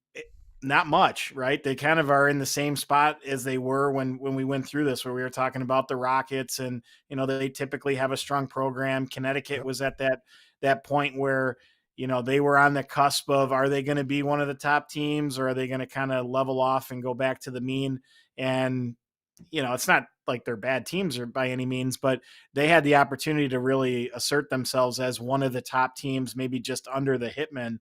Speaker 2: not much, right? They kind of are in the same spot as they were when we went through this, where we were talking about the Rockets, and they typically have a strong program. Connecticut
Speaker 1: Yep.
Speaker 2: was at that point where they were on the cusp of, are they going to be one of the top teams, or are they going to kind of level off and go back to the mean? And it's not like they're bad teams or by any means, but they had the opportunity to really assert themselves as one of the top teams, maybe just under the Hitmen,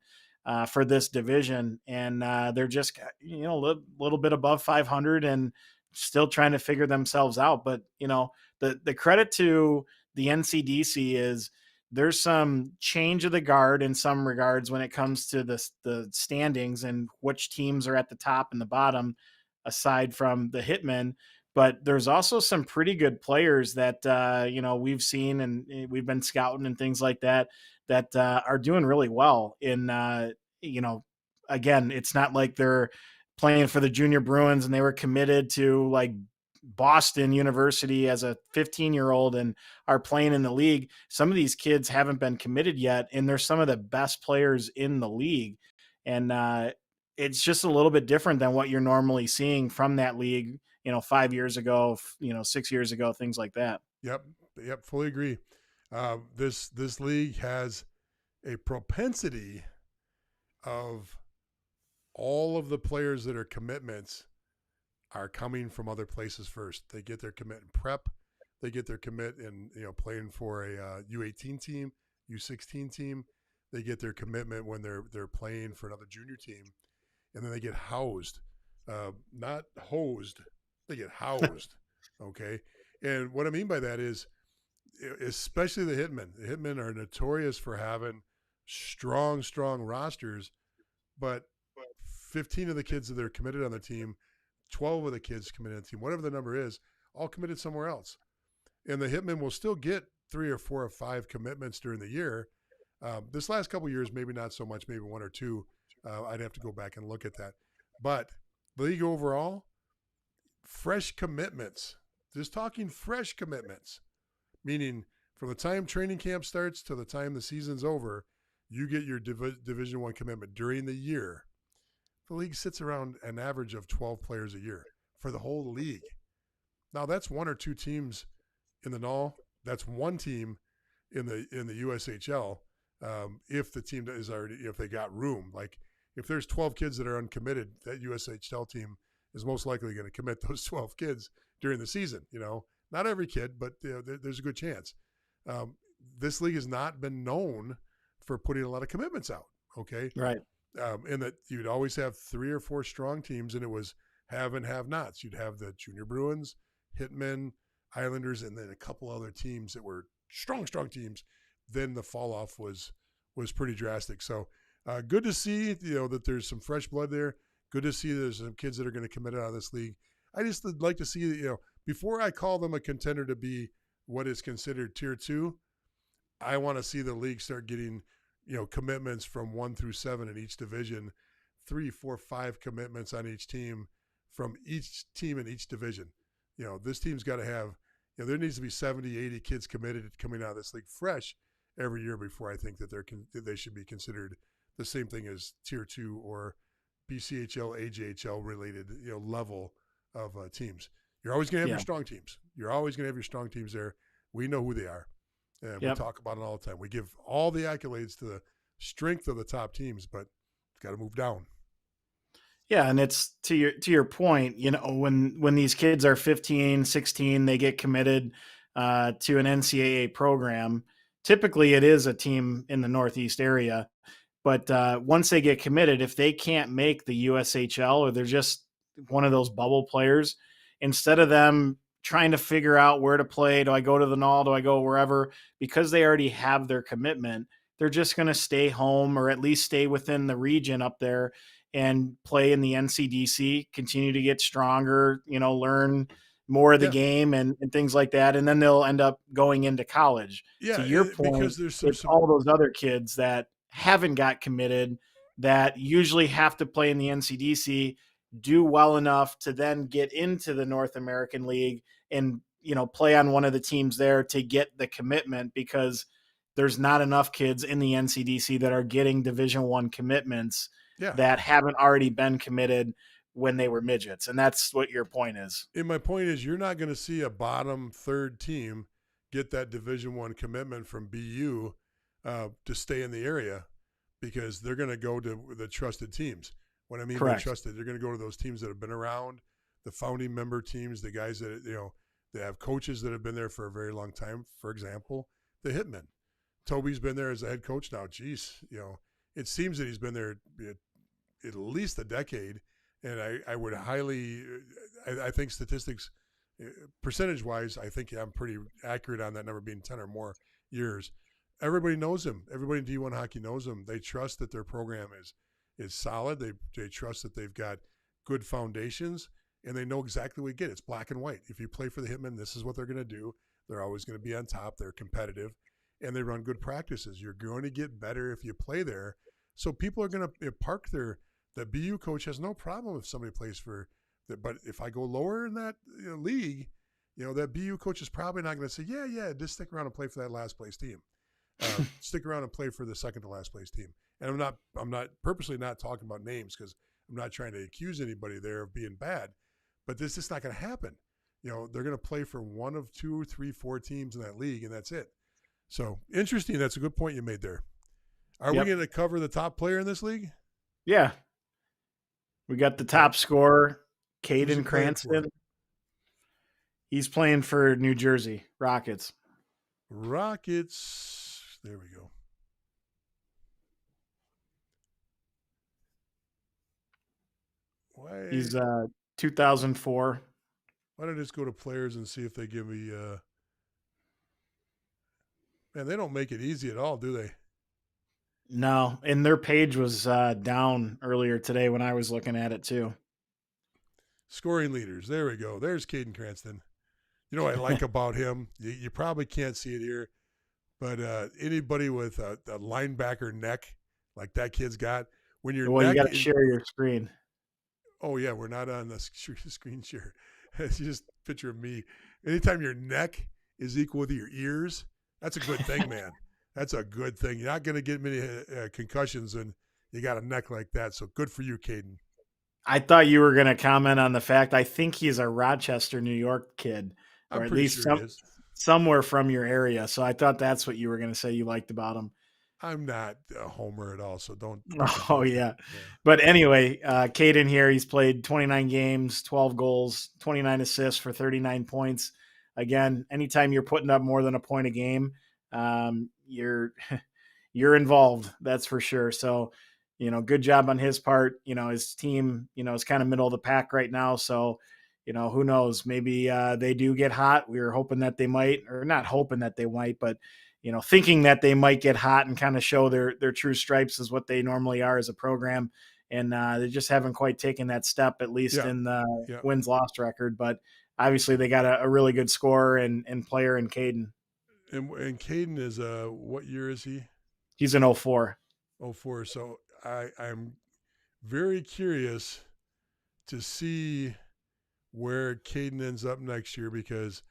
Speaker 2: for this division. And they're just, a little bit above 500 and still trying to figure themselves out. But, the credit to the NCDC is there's some change of the guard in some regards when it comes to the standings and which teams are at the top and the bottom, aside from the Hitmen. But there's also some pretty good players that we've seen and we've been scouting and things like that are doing really well. In again, it's not like they're playing for the Junior Bruins and they were committed to like Boston University as a 15-year-old and are playing in the league. Some of these kids haven't been committed yet, and they're some of the best players in the league. And it's just a little bit different than what you're normally seeing from that league, 5 years ago, 6 years ago, things like that.
Speaker 1: Yep. Yep. Fully agree. This league has a propensity of all of the players that are commitments are coming from other places first. They get their commit in prep. They get their commit in, playing for a U18 team, U16 team. They get their commitment when they're playing for another junior team, and then they get housed, not hosed. They get housed. Okay, and what I mean by that is, especially the Hitmen. The Hitmen are notorious for having strong rosters, but 15 of the kids that are committed on the team, 12 of the kids committed on the team, whatever the number is, all committed somewhere else. And the Hitmen will still get 3 or 4 or 5 commitments during the year. This last couple of years, maybe not so much, maybe 1 or 2. I'd have to go back and look at that. But the league overall, fresh commitments, just talking fresh commitments, meaning from the time training camp starts to the time the season's over, you get your Division I commitment during the year. The league sits around an average of 12 players a year for the whole league. Now that's 1 or 2 teams in the NAHL. That's 1 team in the USHL. If the team is already, if they got room, like if there's 12 kids that are uncommitted, that USHL team is most likely going to commit those 12 kids during the season. Not every kid, but there's a good chance. This league has not been known for putting a lot of commitments out. Okay,
Speaker 2: right.
Speaker 1: And that you'd always have 3 or 4 strong teams, and it was have and have nots. You'd have the Junior Bruins, Hitmen, Islanders, and then a couple other teams that were strong teams. Then the fall off was pretty drastic. So good to see that there's some fresh blood there. Good to see there's some kids that are going to commit out of this league. I just would like to see before I call them a contender to be what is considered tier 2, I want to see the league start getting commitments from 1 through 7 in each division, 3, 4, 5 commitments on each team from each team in each division. This team's got to have, there needs to be 70, 80 kids committed coming out of this league fresh every year before I think that they should be considered the same thing as tier 2 or BCHL, AJHL related, level of teams. You're always going to have your strong teams. You're always going to have your strong teams there. We know who they are. And we talk about it all the time. We give all the accolades to the strength of the top teams, but it's got to move down.
Speaker 2: Yeah, and it's to your point, when these kids are 15, 16, they get committed to an NCAA program. Typically, it is a team in the Northeast area. But once they get committed, if they can't make the USHL or they're just one of those bubble players, instead of them trying to figure out where to play, do I go to the NAHL, do I go wherever, because they already have their commitment, they're just going to stay home or at least stay within the region up there and play in the NCDC, continue to get stronger, learn more of the game and things like that. And then they'll end up going into college.
Speaker 1: Yeah,
Speaker 2: to your point,
Speaker 1: because there's
Speaker 2: it's all those other kids that haven't got committed that usually have to play in the NCDC do well enough to then get into the North American League and, play on one of the teams there to get the commitment, because there's not enough kids in the NCDC that are getting Division I commitments
Speaker 1: Yeah.
Speaker 2: that haven't already been committed when they were midgets. And that's what your point is.
Speaker 1: And my point is, you're not going to see a bottom third team get that Division I commitment from BU to stay in the area, because they're going to go to the trusted teams. What I mean by
Speaker 2: Correct.
Speaker 1: trusted, they're going to go to those teams that have been around, the founding member teams, the guys that, they have coaches that have been there for a very long time. For example, the Hitmen. Toby's been there as a head coach now. Geez, it seems that he's been there at least a decade. And I would highly, I think statistics, percentage-wise, I think I'm pretty accurate on that number being 10 or more years. Everybody knows him. Everybody in D1 hockey knows him. They trust that their program is solid. They trust that they've got good foundations, and they know exactly what you get. It's black and white. If you play for the Hitmen, this is what they're going to do. They're always going to be on top. They're competitive, and they run good practices. You're going to get better if you play there. So people are going to park their – the BU coach has no problem if somebody plays for – but if I go lower in that league, that BU coach is probably not going to say, yeah, just stick around and play for that last place team. Stick around and play for the second to last place team. And I'm not purposely not talking about names, because I'm not trying to accuse anybody there of being bad, but this is not going to happen. They're going to play for one of 2, 3, 4 teams in that league, and that's it. So interesting. That's a good point you made there. Are we going to cover the top player in this league?
Speaker 2: Yeah. We got the top scorer, Caden Cranston. He's playing for New Jersey Rockets.
Speaker 1: Rockets. There we go. Why?
Speaker 2: He's 2004.
Speaker 1: Why don't I just go to players and see if they give me man, they don't make it easy at all, do they?
Speaker 2: No, and their page was down earlier today when I was looking at it too.
Speaker 1: Scoring leaders. There we go. There's Caden Cranston. You know what I like about him? You probably can't see it here, but anybody with a linebacker neck like that kid's got, when your
Speaker 2: you
Speaker 1: neck
Speaker 2: got to share your screen.
Speaker 1: Oh yeah, we're not on the screen share. It's just a picture of me. Anytime your neck is equal to your ears, that's a good thing, man. That's a good thing. You're not going to get many concussions when you got a neck like that. So good for you, Caden.
Speaker 2: I thought you were going to comment on the fact I think he's a Rochester, New York kid, or at least somewhere from your area. So I thought that's what you were going to say you liked about him.
Speaker 1: I'm not a homer at all, so don't.
Speaker 2: Oh, yeah. But anyway, Caden here, he's played 29 games, 12 goals, 29 assists for 39 points. Again, anytime you're putting up more than a point a game, you're involved. That's for sure. So, good job on his part. His team, is kind of middle of the pack right now. So, who knows? Maybe they do get hot. We were hoping that they might, or not hoping that they might, but thinking that they might get hot and kind of show their true stripes is what they normally are as a program. And they just haven't quite taken that step, at least in the wins-loss record. But obviously they got a really good scorer and player in Caden.
Speaker 1: And Caden is what year is he?
Speaker 2: He's an 04.
Speaker 1: 04. So I'm very curious to see where Caden ends up next year, because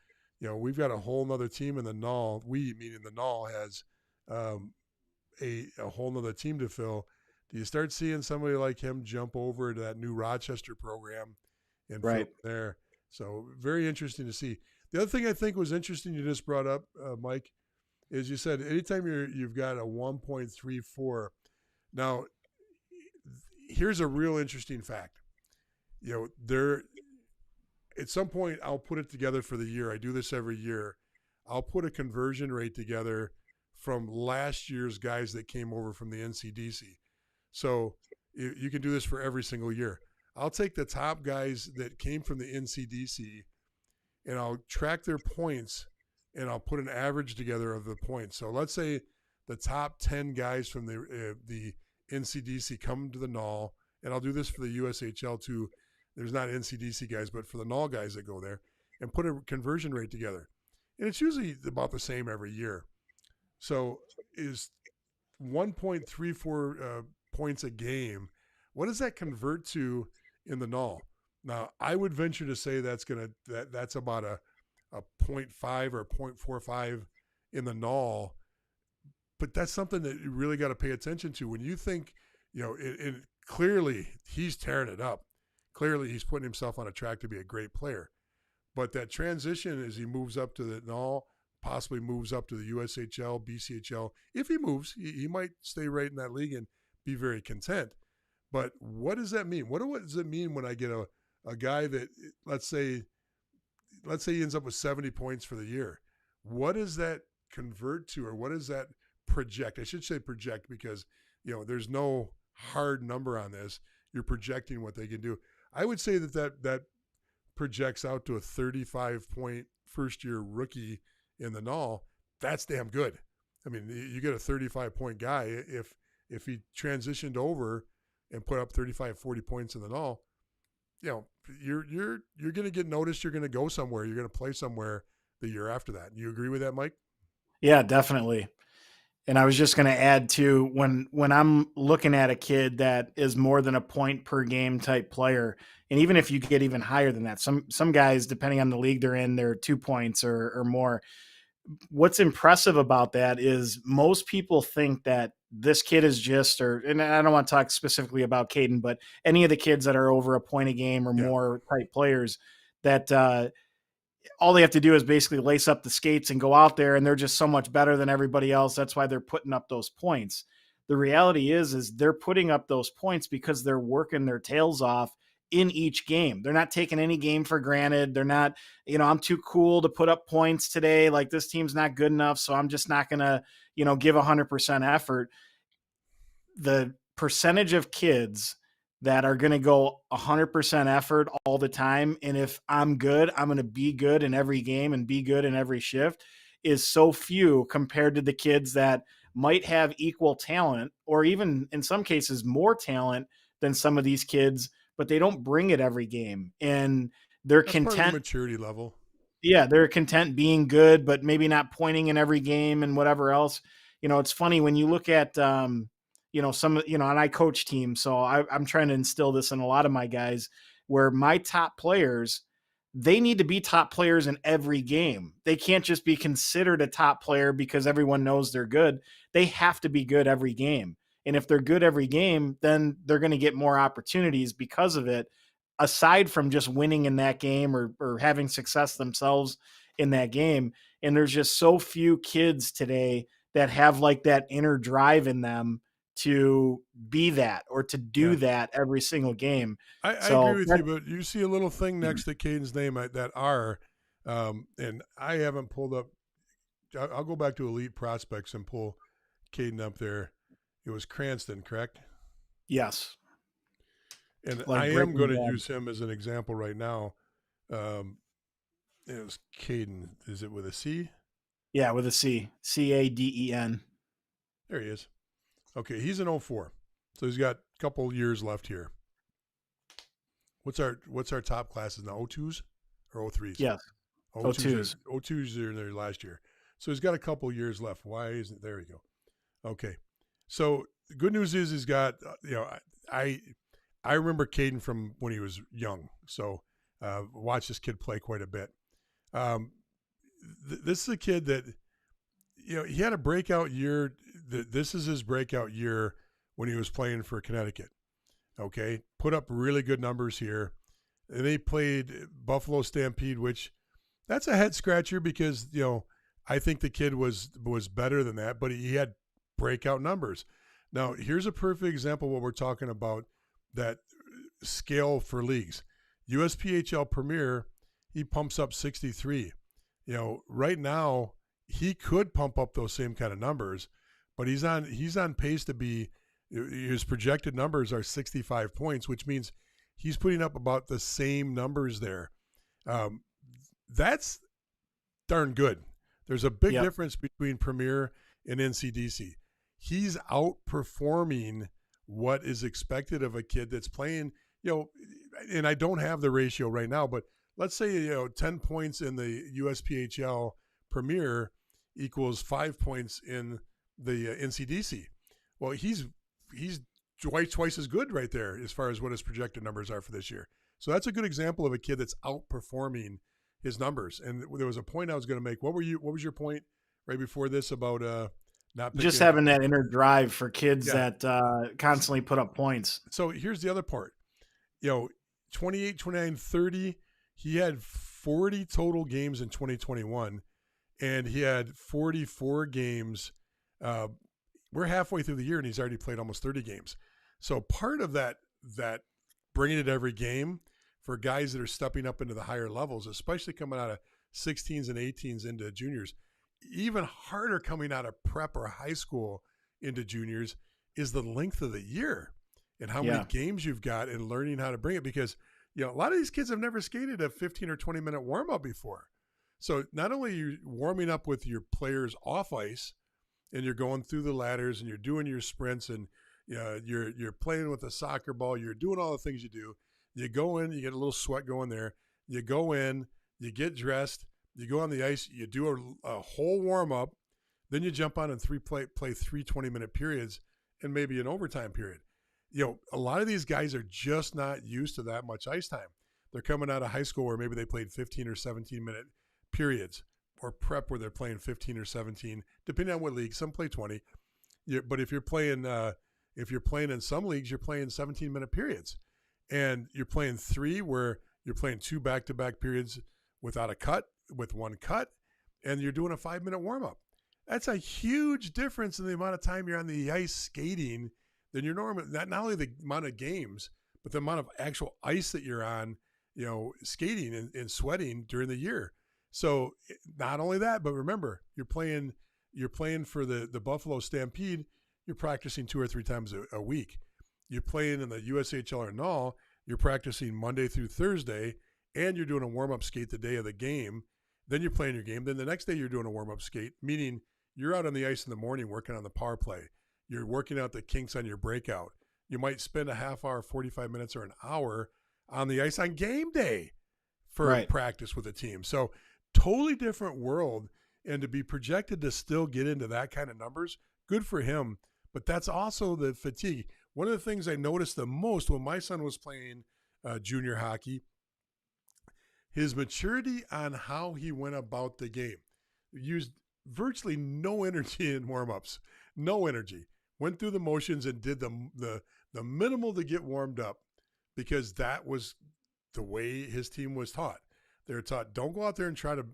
Speaker 1: we've got a whole nother team in the NAHL. We, meaning the NAHL, has a whole nother team to fill. Do you start seeing somebody like him jump over to that new Rochester program and fill there? So very interesting to see. The other thing I think was interesting you just brought up, Mike, is you said anytime you've got a 1.34. Now, here's a real interesting fact. At some point, I'll put it together for the year. I do this every year. I'll put a conversion rate together from last year's guys that came over from the NCDC. So you can do this for every single year. I'll take the top guys that came from the NCDC, and I'll track their points, and I'll put an average together of the points. So let's say the top 10 guys from the NCDC come to the NAHL, and I'll do this for the USHL too. There's not NCDC guys, but for the NAHL guys that go there, and put a conversion rate together. And it's usually about the same every year. So is 1.34 points a game. What does that convert to in the NAHL? Now, I would venture to say that's about a 0.5 or 0.45 in the NAHL, but that's something that you really got to pay attention to. When you think, clearly he's tearing it up. Clearly he's putting himself on a track to be a great player. But that transition as he moves up to the NAHL, possibly moves up to the USHL, BCHL. If he moves, he might stay right in that league and be very content. But what does that mean? What does it mean when I get a guy that, let's say he ends up with 70 points for the year? What does that convert to, or what does that project? I should say project because, there's no hard number on this. You're projecting what they can do. I would say that projects out to a 35-point first-year rookie in the NAHL. That's damn good. I mean, you get a 35-point guy. If he transitioned over and put up 35, 40 points in the NAHL, you're going to get noticed. You're going to go somewhere. You're going to play somewhere the year after that. You agree with that, Mike?
Speaker 2: Yeah, definitely. And I was just going to add too, when I'm looking at a kid that is more than a point per game type player, and even if you get even higher than that, some guys, depending on the league they're in, they're 2 points or more. What's impressive about that is most people think that this kid is and I don't want to talk specifically about Caden, but any of the kids that are over a point a game or more type players, that all they have to do is basically lace up the skates and go out there, and they're just so much better than everybody else. That's why they're putting up those points. The reality is they're putting up those points because they're working their tails off in each game. They're not taking any game for granted. They're not, I'm too cool to put up points today. Like, this team's not good enough, so I'm just not going to, give 100% effort. The percentage of kids that are going to go 100% effort all the time, and if I'm good, I'm going to be good in every game and be good in every shift, is so few compared to the kids that might have equal talent, or even in some cases more talent than some of these kids, but they don't bring it every game, and they're
Speaker 1: That's
Speaker 2: content.
Speaker 1: Part of the maturity level.
Speaker 2: Yeah, they're content being good, but maybe not pointing in every game and whatever else. It's funny when you look at and I coach teams, so I'm trying to instill this in a lot of my guys, where my top players, they need to be top players in every game. They can't just be considered a top player because everyone knows they're good. They have to be good every game. And if they're good every game, then they're going to get more opportunities because of it, aside from just winning in that game or having success themselves in that game. And there's just so few kids today that have like that inner drive in them to be that or to do that every single game.
Speaker 1: I agree with you, but you see a little thing next to Caden's name, that R, and I haven't pulled up. I'll go back to Elite Prospects and pull Caden up there. It was Cranston, correct?
Speaker 2: Yes.
Speaker 1: And I am going to use him as an example right now. It was Caden. Is it with a C?
Speaker 2: Yeah, with a C. Caden.
Speaker 1: There he is. Okay, he's an 04. So he's got a couple years left here. What's our top classes now? 02s or 03s?
Speaker 2: Yes. 02s.
Speaker 1: 02s are in there last year. So he's got a couple years left. Why isn't there we go. Okay. So the good news is he's got I remember Caden from when he was young. So watched this kid play quite a bit. This is a kid that he had a breakout year. This is his breakout year when he was playing for Connecticut. Okay, put up really good numbers here. And they played Buffalo Stampede, which that's a head scratcher because I think the kid was better than that, but he had breakout numbers. Now here's a perfect example of what we're talking about. That scale for leagues. USPHL Premier, he pumps up 63. Right now he could pump up those same kind of numbers, but he's on pace to be, his projected numbers are 65 points, which means he's putting up about the same numbers there. That's darn good. There's a big difference between Premier and NCDC. He's outperforming what is expected of a kid that's playing, and I don't have the ratio right now, but let's say, 10 points in the USPHL Premier equals 5 points in the NCDC. Well, he's twice as good right there as far as what his projected numbers are for this year. So that's a good example of a kid that's outperforming his numbers. And there was a point I was going to make. What was your point right before this about not picking?
Speaker 2: Just having that inner drive for kids
Speaker 1: Yeah.
Speaker 2: that constantly put up points.
Speaker 1: So here's the other part. 28, 29, 30, he had 40 total games in 2021, and he had 44 games. We're halfway through the year, and he's already played almost 30 games. So part of that bringing it every game for guys that are stepping up into the higher levels, especially coming out of 16s and 18s into juniors, even harder coming out of prep or high school into juniors, is the length of the year and how many games you've got and learning how to bring it. Because, a lot of these kids have never skated a 15 or 20-minute warm-up before. So not only are you warming up with your players off ice and you're going through the ladders and you're doing your sprints and you're playing with a soccer ball, you're doing all the things you do. You go in, you get a little sweat going there. You go in, you get dressed, you go on the ice, you do a whole warm-up, then you jump on and play 3 20-minute periods and maybe an overtime period. A lot of these guys are just not used to that much ice time. They're coming out of high school where maybe they played 15 or 17-minute periods, or prep where they're playing 15 or 17, depending on what league. Some play 20. But if you're playing in some leagues, you're playing 17-minute periods. And you're playing 3 where you're playing 2 back-to-back periods without a cut, with 1 cut, and you're doing a 5-minute warm-up. That's a huge difference in the amount of time you're on the ice skating than you're normally. Not only the amount of games, but the amount of actual ice that you're on, skating and sweating during the year. So not only that, but remember, you're playing for the Buffalo Stampede. You're practicing 2 or 3 times a week. You're playing in the USHL or NAHL. You're practicing Monday through Thursday, and you're doing a warm-up skate the day of the game. Then you're playing your game. Then the next day you're doing a warm-up skate, meaning you're out on the ice in the morning working on the power play. You're working out the kinks on your breakout. You might spend a half hour, 45 minutes, or an hour on the ice on game day for practice with a team. So totally different world. And to be projected to still get into that kind of numbers, good for him. But that's also the fatigue. One of the things I noticed the most when my son was playing junior hockey, his maturity on how he went about the game. Used virtually no energy in warm-ups. No energy. Went through the motions and did the minimal to get warmed up, because that was the way his team was taught. They were taught, don't go out there and try to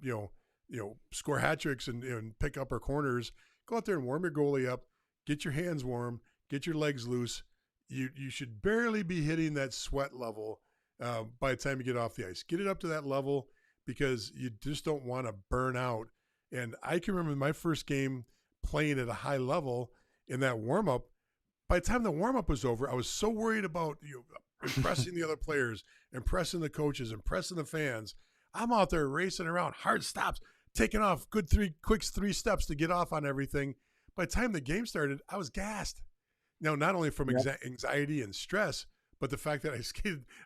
Speaker 1: score hat tricks and pick up our corners. Go out there and warm your goalie up. Get your hands warm. Get your legs loose. You should barely be hitting that sweat level by the time you get off the ice. Get it up to that level, because you just don't want to burn out. And I can remember my first game playing at a high level in that warm-up. By the time the warm-up was over, I was so worried about impressing the other players, impressing the coaches, impressing the fans. I'm out there racing around, hard stops, taking off quick 3 steps to get off on everything. By the time the game started, I was gassed. Now, not only from anxiety and stress, but the fact that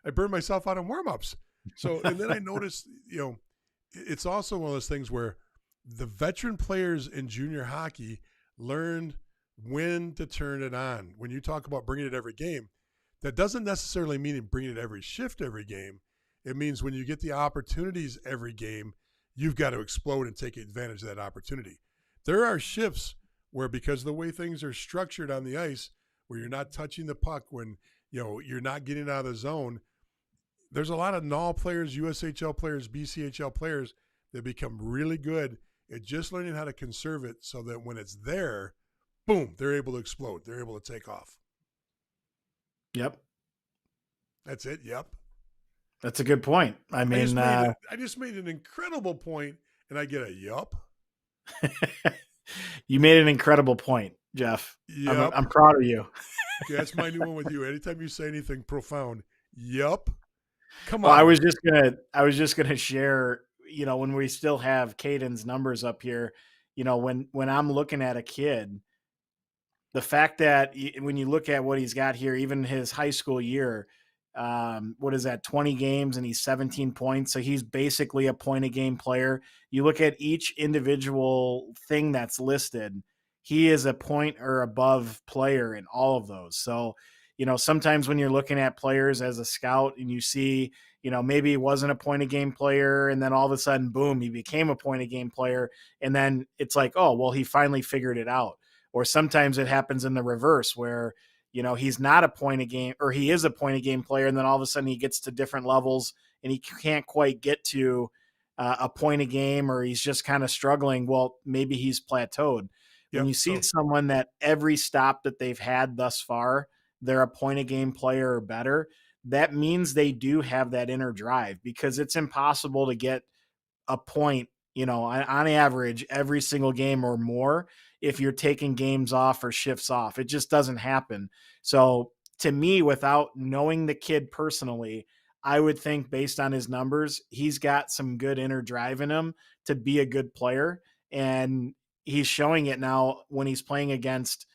Speaker 1: I burned myself out in warm-ups. So, and then I noticed, it's also one of those things where the veteran players in junior hockey learned when to turn it on. When you talk about bringing it every game, that doesn't necessarily mean bringing it every shift every game. It means when you get the opportunities every game, you've got to explode and take advantage of that opportunity. There are shifts where, because of the way things are structured on the ice, where you're not touching the puck, when you're not getting out of the zone, there's a lot of NAHL players, USHL players, BCHL players that become really good at just learning how to conserve it, so that when it's there, boom, they're able to explode. They're able to take off.
Speaker 2: Yep.
Speaker 1: That's it. Yep.
Speaker 2: That's a good point. I
Speaker 1: just made an incredible point, and I get a yup.
Speaker 2: You made an incredible point, Jeff.
Speaker 1: Yep.
Speaker 2: I'm proud of you.
Speaker 1: Okay, that's my new one with you. Anytime you say anything profound, yup. Come on.
Speaker 2: Well, I was just gonna share, when we still have Caden's numbers up here, when I'm looking at a kid, the fact that when you look at what he's got here, even his high school year, what is that, 20 games and he's 17 points. So he's basically a point a game player. You look at each individual thing that's listed, he is a point or above player in all of those. So, sometimes when you're looking at players as a scout and you see, maybe he wasn't a point of game player, and then all of a sudden, boom, he became a point of game player. And then it's like, oh, well, he finally figured it out. Or sometimes it happens in the reverse where, he's not a point of game, or he is a point of game player. And then all of a sudden he gets to different levels and he can't quite get to a point of game, or he's just kind of struggling. Well, maybe he's plateaued. When
Speaker 1: Yep.
Speaker 2: you see
Speaker 1: So
Speaker 2: someone that every stop that they've had thus far, they're a point of game player or better, that means they do have that inner drive, because it's impossible to get a point, on average every single game or more if you're taking games off or shifts off. It just doesn't happen. So to me, without knowing the kid personally, I would think based on his numbers, he's got some good inner drive in him to be a good player. And he's showing it now when he's playing against,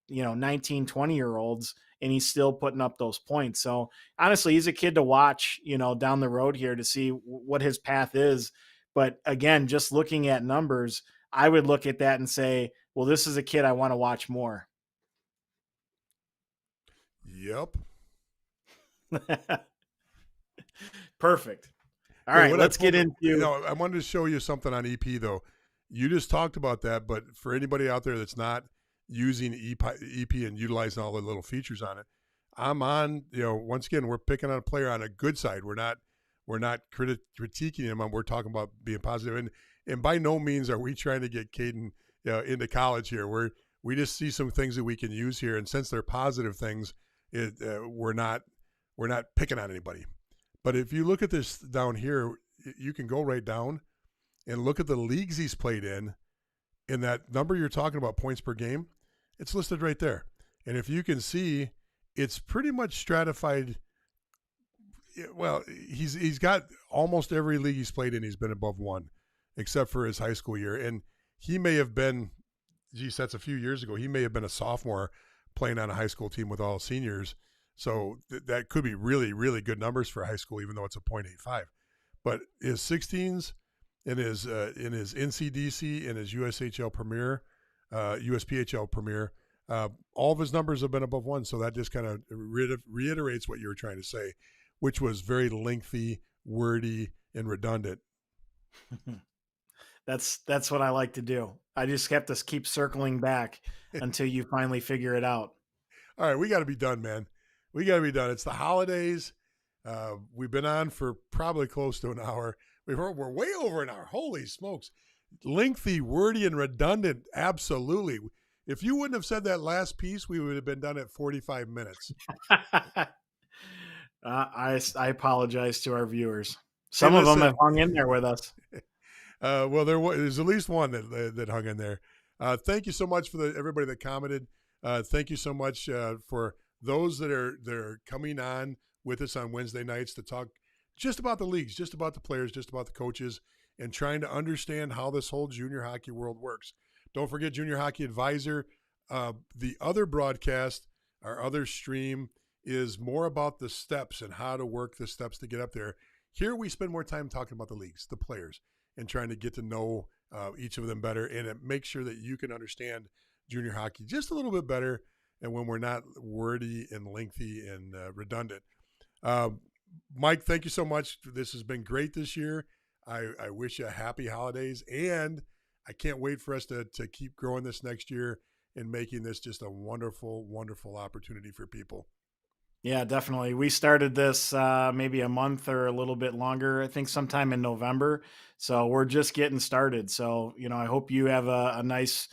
Speaker 2: 19, 20-year olds, and he's still putting up those points. So honestly, he's a kid to watch, down the road here to see what his path is. But again, just looking at numbers, I would look at that and say, well, this is a kid I want to watch more.
Speaker 1: yep.
Speaker 2: Perfect. All
Speaker 1: Hey,
Speaker 2: right,
Speaker 1: what I
Speaker 2: let's get
Speaker 1: pulled,
Speaker 2: into.
Speaker 1: I wanted to show you something on EP though. You just talked about that, but for anybody out there that's not using EP and utilizing all the little features on it, I'm on. Once again, we're picking on a player on a good side. We're not critiquing him. We're talking about being positive, and by no means are we trying to get Caden into college here. We just see some things that we can use here, and since they're positive things, we're not picking on anybody. But if you look at this down here, you can go right down and look at the leagues he's played in that number you're talking about, points per game, it's listed right there. And if you can see, it's pretty much stratified. Well, he's got almost every league he's played in, he's been above one, except for his high school year. And he may have been, geez, that's a few years ago. He may have been a sophomore playing on a high school team with all seniors. So that could be really, really good numbers for high school, even though it's a .85. But his 16s in his NCDC and his USHL Premier, USPHL Premier, all of his numbers have been above one. So that just kind of reiterates what you were trying to say, which was very lengthy, wordy, and redundant.
Speaker 2: That's what I like to do. I just have to keep circling back until you finally figure it out.
Speaker 1: All right, we got to be done, man. We got to be done. It's the holidays. We've been on for probably close to an hour. We're way over an hour. Holy smokes. Lengthy, wordy, and redundant. Absolutely. If you wouldn't have said that last piece, we would have been done at 45 minutes.
Speaker 2: I apologize to our viewers. Some of them have hung in there with us.
Speaker 1: Well, there's at least one that hung in there. Thank you so much for everybody that commented. Thank you so much for those that are coming on with us on Wednesday nights to talk just about the leagues, just about the players, just about the coaches, and trying to understand how this whole junior hockey world works. Don't forget Junior Hockey Advisor. The other broadcast, our other stream, is more about the steps and how to work the steps to get up there. Here we spend more time talking about the leagues, the players, and trying to get to know each of them better, and it makes sure that you can understand junior hockey just a little bit better, and when we're not wordy and lengthy and redundant. Mike, thank you so much. This has been great this year. I wish you happy holidays, and I can't wait for us to keep growing this next year and making this just a wonderful, wonderful opportunity for people.
Speaker 2: Yeah, definitely. We started this maybe a month or a little bit longer, I think sometime in November. So we're just getting started. So, I hope you have a nice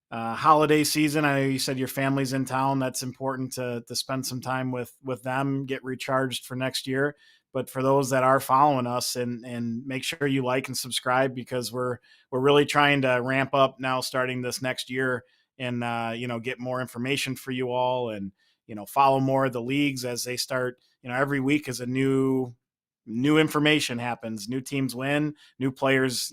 Speaker 2: holiday season. I know you said your family's in town. That's important to spend some time with them, get recharged for next year. But for those that are following us, and make sure you like and subscribe, because we're really trying to ramp up now starting this next year, and get more information for you all, and follow more of the leagues as they start. Every week is a new information happens, new teams win, new players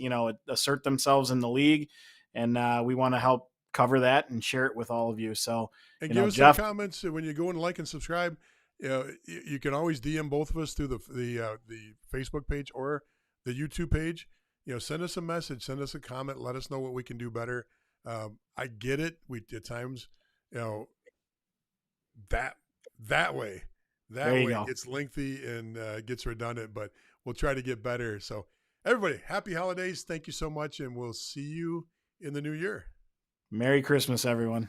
Speaker 2: assert themselves in the league, and we want to help cover that and share it with all of you. So,
Speaker 1: and give us
Speaker 2: Jeff,
Speaker 1: some comments when you go and like and subscribe. You can always DM both of us through the Facebook page or the YouTube page. Send us a message, send us a comment, let us know what we can do better. I get it. We at times, that that way. That
Speaker 2: There you
Speaker 1: way
Speaker 2: go.
Speaker 1: it gets lengthy and gets redundant, but we'll try to get better. So, everybody, happy holidays. Thank you so much, and we'll see you in the new year.
Speaker 2: Merry Christmas, everyone.